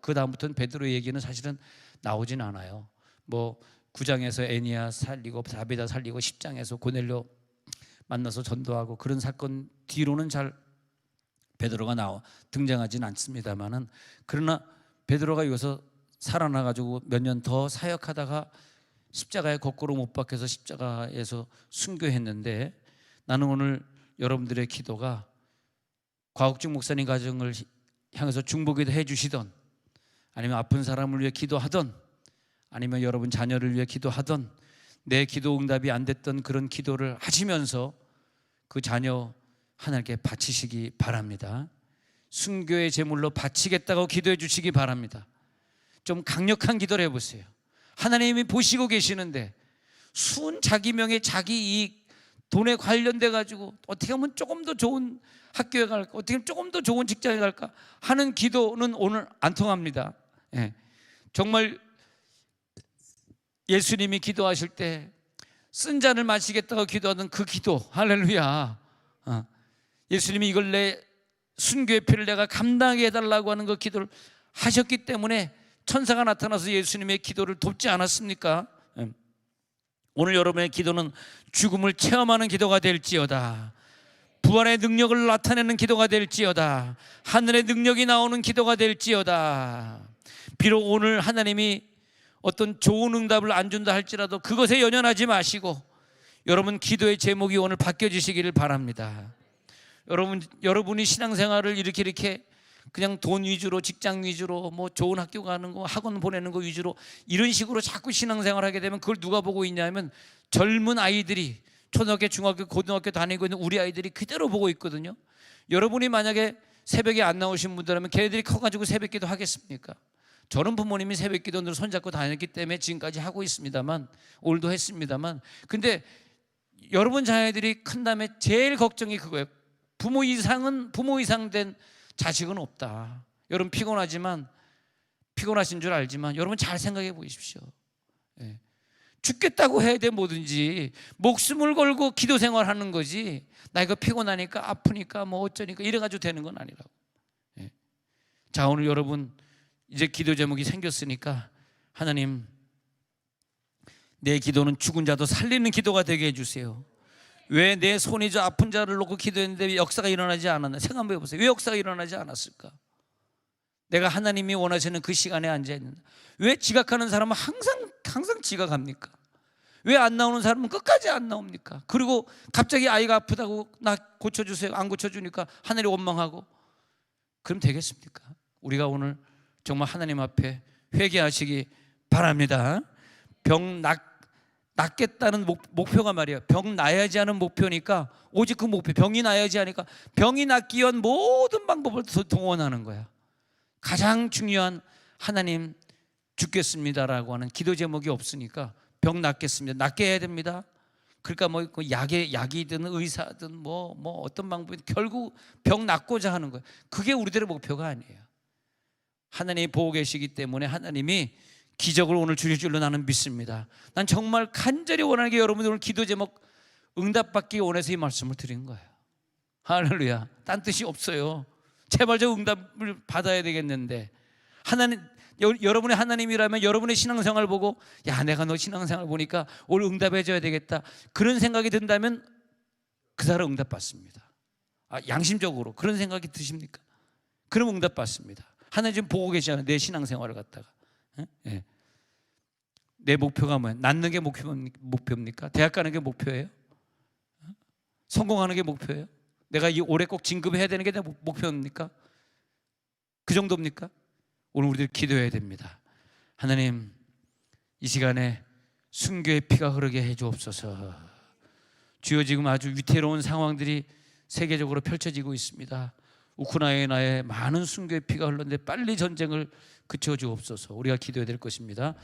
그 다음부터는 베드로의 얘기는 사실은 나오진 않아요. 뭐 9장에서 애니야 살리고 다비다 살리고 10장에서 고넬료 만나서 전도하고 그런 사건 뒤로는 잘 베드로가 등장하진 않습니다만은 그러나 베드로가 여기서 살아나가지고 몇 년 더 사역하다가 십자가에 거꾸로 못 박혀서 십자가에서 순교했는데 나는 오늘 여러분들의 기도가 과옥중 목사님 가정을 향해서 중보기도 해주시던 아니면 아픈 사람을 위해 기도하던 아니면 여러분 자녀를 위해 기도하던 내 기도 응답이 안 됐던 그런 기도를 하시면서 그 자녀 하나님께 바치시기 바랍니다. 순교의 제물로 바치겠다고 기도해 주시기 바랍니다. 좀 강력한 기도를 해보세요. 하나님이 보시고 계시는데 순 자기 명예 자기 이익 돈에 관련돼 가지고 어떻게 하면 조금 더 좋은 학교에 갈까 어떻게 하면 조금 더 좋은 직장에 갈까 하는 기도는 오늘 안 통합니다. 정말 예수님이 기도하실 때 쓴 잔을 마시겠다고 기도하던 그 기도 할렐루야. 예수님이 이걸 내 순교의 피를 내가 감당하게 해달라고 하는 그 기도를 하셨기 때문에 천사가 나타나서 예수님의 기도를 돕지 않았습니까? 오늘 여러분의 기도는 죽음을 체험하는 기도가 될지어다. 부활의 능력을 나타내는 기도가 될지어다. 하늘의 능력이 나오는 기도가 될지어다. 비록 오늘 하나님이 어떤 좋은 응답을 안 준다 할지라도 그것에 연연하지 마시고 여러분 기도의 제목이 오늘 바뀌어지시기를 바랍니다. 여러분이 신앙생활을 이렇게 그냥 돈 위주로 직장 위주로 뭐 좋은 학교 가는 거 학원 보내는 거 위주로 이런 식으로 자꾸 신앙생활 하게 되면 그걸 누가 보고 있냐면 젊은 아이들이 초등학교 중학교 고등학교 다니고 있는 우리 아이들이 그대로 보고 있거든요. 여러분이 만약에 새벽에 안 나오신 분들이라면 걔네들이 커가지고 새벽기도 하겠습니까? 저는 부모님이 새벽기도 늘 손잡고 다녔기 때문에 지금까지 하고 있습니다만 오늘도 했습니다만 근데 여러분 자녀들이 큰 다음에 제일 걱정이 그거예요. 부모 이상 된 자식은 없다. 여러분 피곤하신 줄 알지만 여러분 잘 생각해 보십시오. 죽겠다고 해야 돼. 뭐든지 목숨을 걸고 기도 생활하는 거지 나 이거 피곤하니까 아프니까 뭐 어쩌니까 이래가지고 되는 건 아니라고. 자 오늘 여러분 이제 기도 제목이 생겼으니까 하나님 내 기도는 죽은 자도 살리는 기도가 되게 해주세요. 왜 내 손이 저 아픈 자를 놓고 기도했는데 왜 역사가 일어나지 않았나 생각 한번 해보세요. 왜 역사가 일어나지 않았을까? 내가 하나님이 원하시는 그 시간에 앉아 있는다. 왜 지각하는 사람은 항상 지각합니까? 왜 안 나오는 사람은 끝까지 안 나옵니까? 그리고 갑자기 아이가 아프다고 나 고쳐주세요, 안 고쳐주니까 하늘이 원망하고, 그럼 되겠습니까? 우리가 오늘 정말 하나님 앞에 회개하시기 바랍니다. 병 낫겠다는 목표가 말이에요. 병 나야지 하는 목표니까 오직 그 목표, 병이 나야지 하니까 병이 낫기 위한 모든 방법을 동원하는 거야. 가장 중요한 하나님 죽겠습니다라고 하는 기도 제목이 없으니까 병 낫겠습니다, 낫게 해야 됩니다. 그러니까 뭐 약이든 의사든 뭐 어떤 방법이든 결국 병 낫고자 하는 거예요. 그게 우리들의 목표가 아니에요. 하나님이 보고 계시기 때문에 하나님이 기적을 오늘 주실 줄로 나는 믿습니다. 난 정말 간절히 원하는 게 여러분들 오늘 기도 제목 응답받기 원해서 이 말씀을 드린 거예요. 할렐루야. 딴 뜻이 없어요. 제발 저 응답을 받아야 되겠는데, 하나님, 여러분의 하나님이라면 여러분의 신앙생활 보고 야, 내가 너 신앙생활 보니까 오늘 응답해 줘야 되겠다, 그런 생각이 든다면 그 사람 응답 받습니다. 양심적으로 그런 생각이 드십니까? 그럼 응답 받습니다. 하나님 지금 보고 계시잖아요. 내 신앙생활을 갖다가. 네. 내 목표가 뭐예요? 낫는 게 목표입니까? 대학 가는 게 목표예요? 성공하는 게 목표예요? 내가 올해 꼭 진급해야 되는 게 내 목표입니까? 그 정도입니까? 오늘 우리들 기도해야 됩니다. 하나님, 이 시간에 순교의 피가 흐르게 해주옵소서. 주여, 지금 아주 위태로운 상황들이 세계적으로 펼쳐지고 있습니다. 우크라이나에 많은 순교의 피가 흘렀는데 빨리 전쟁을 그쳐 주옵소서. 우리가 기도해야 될 것입니다.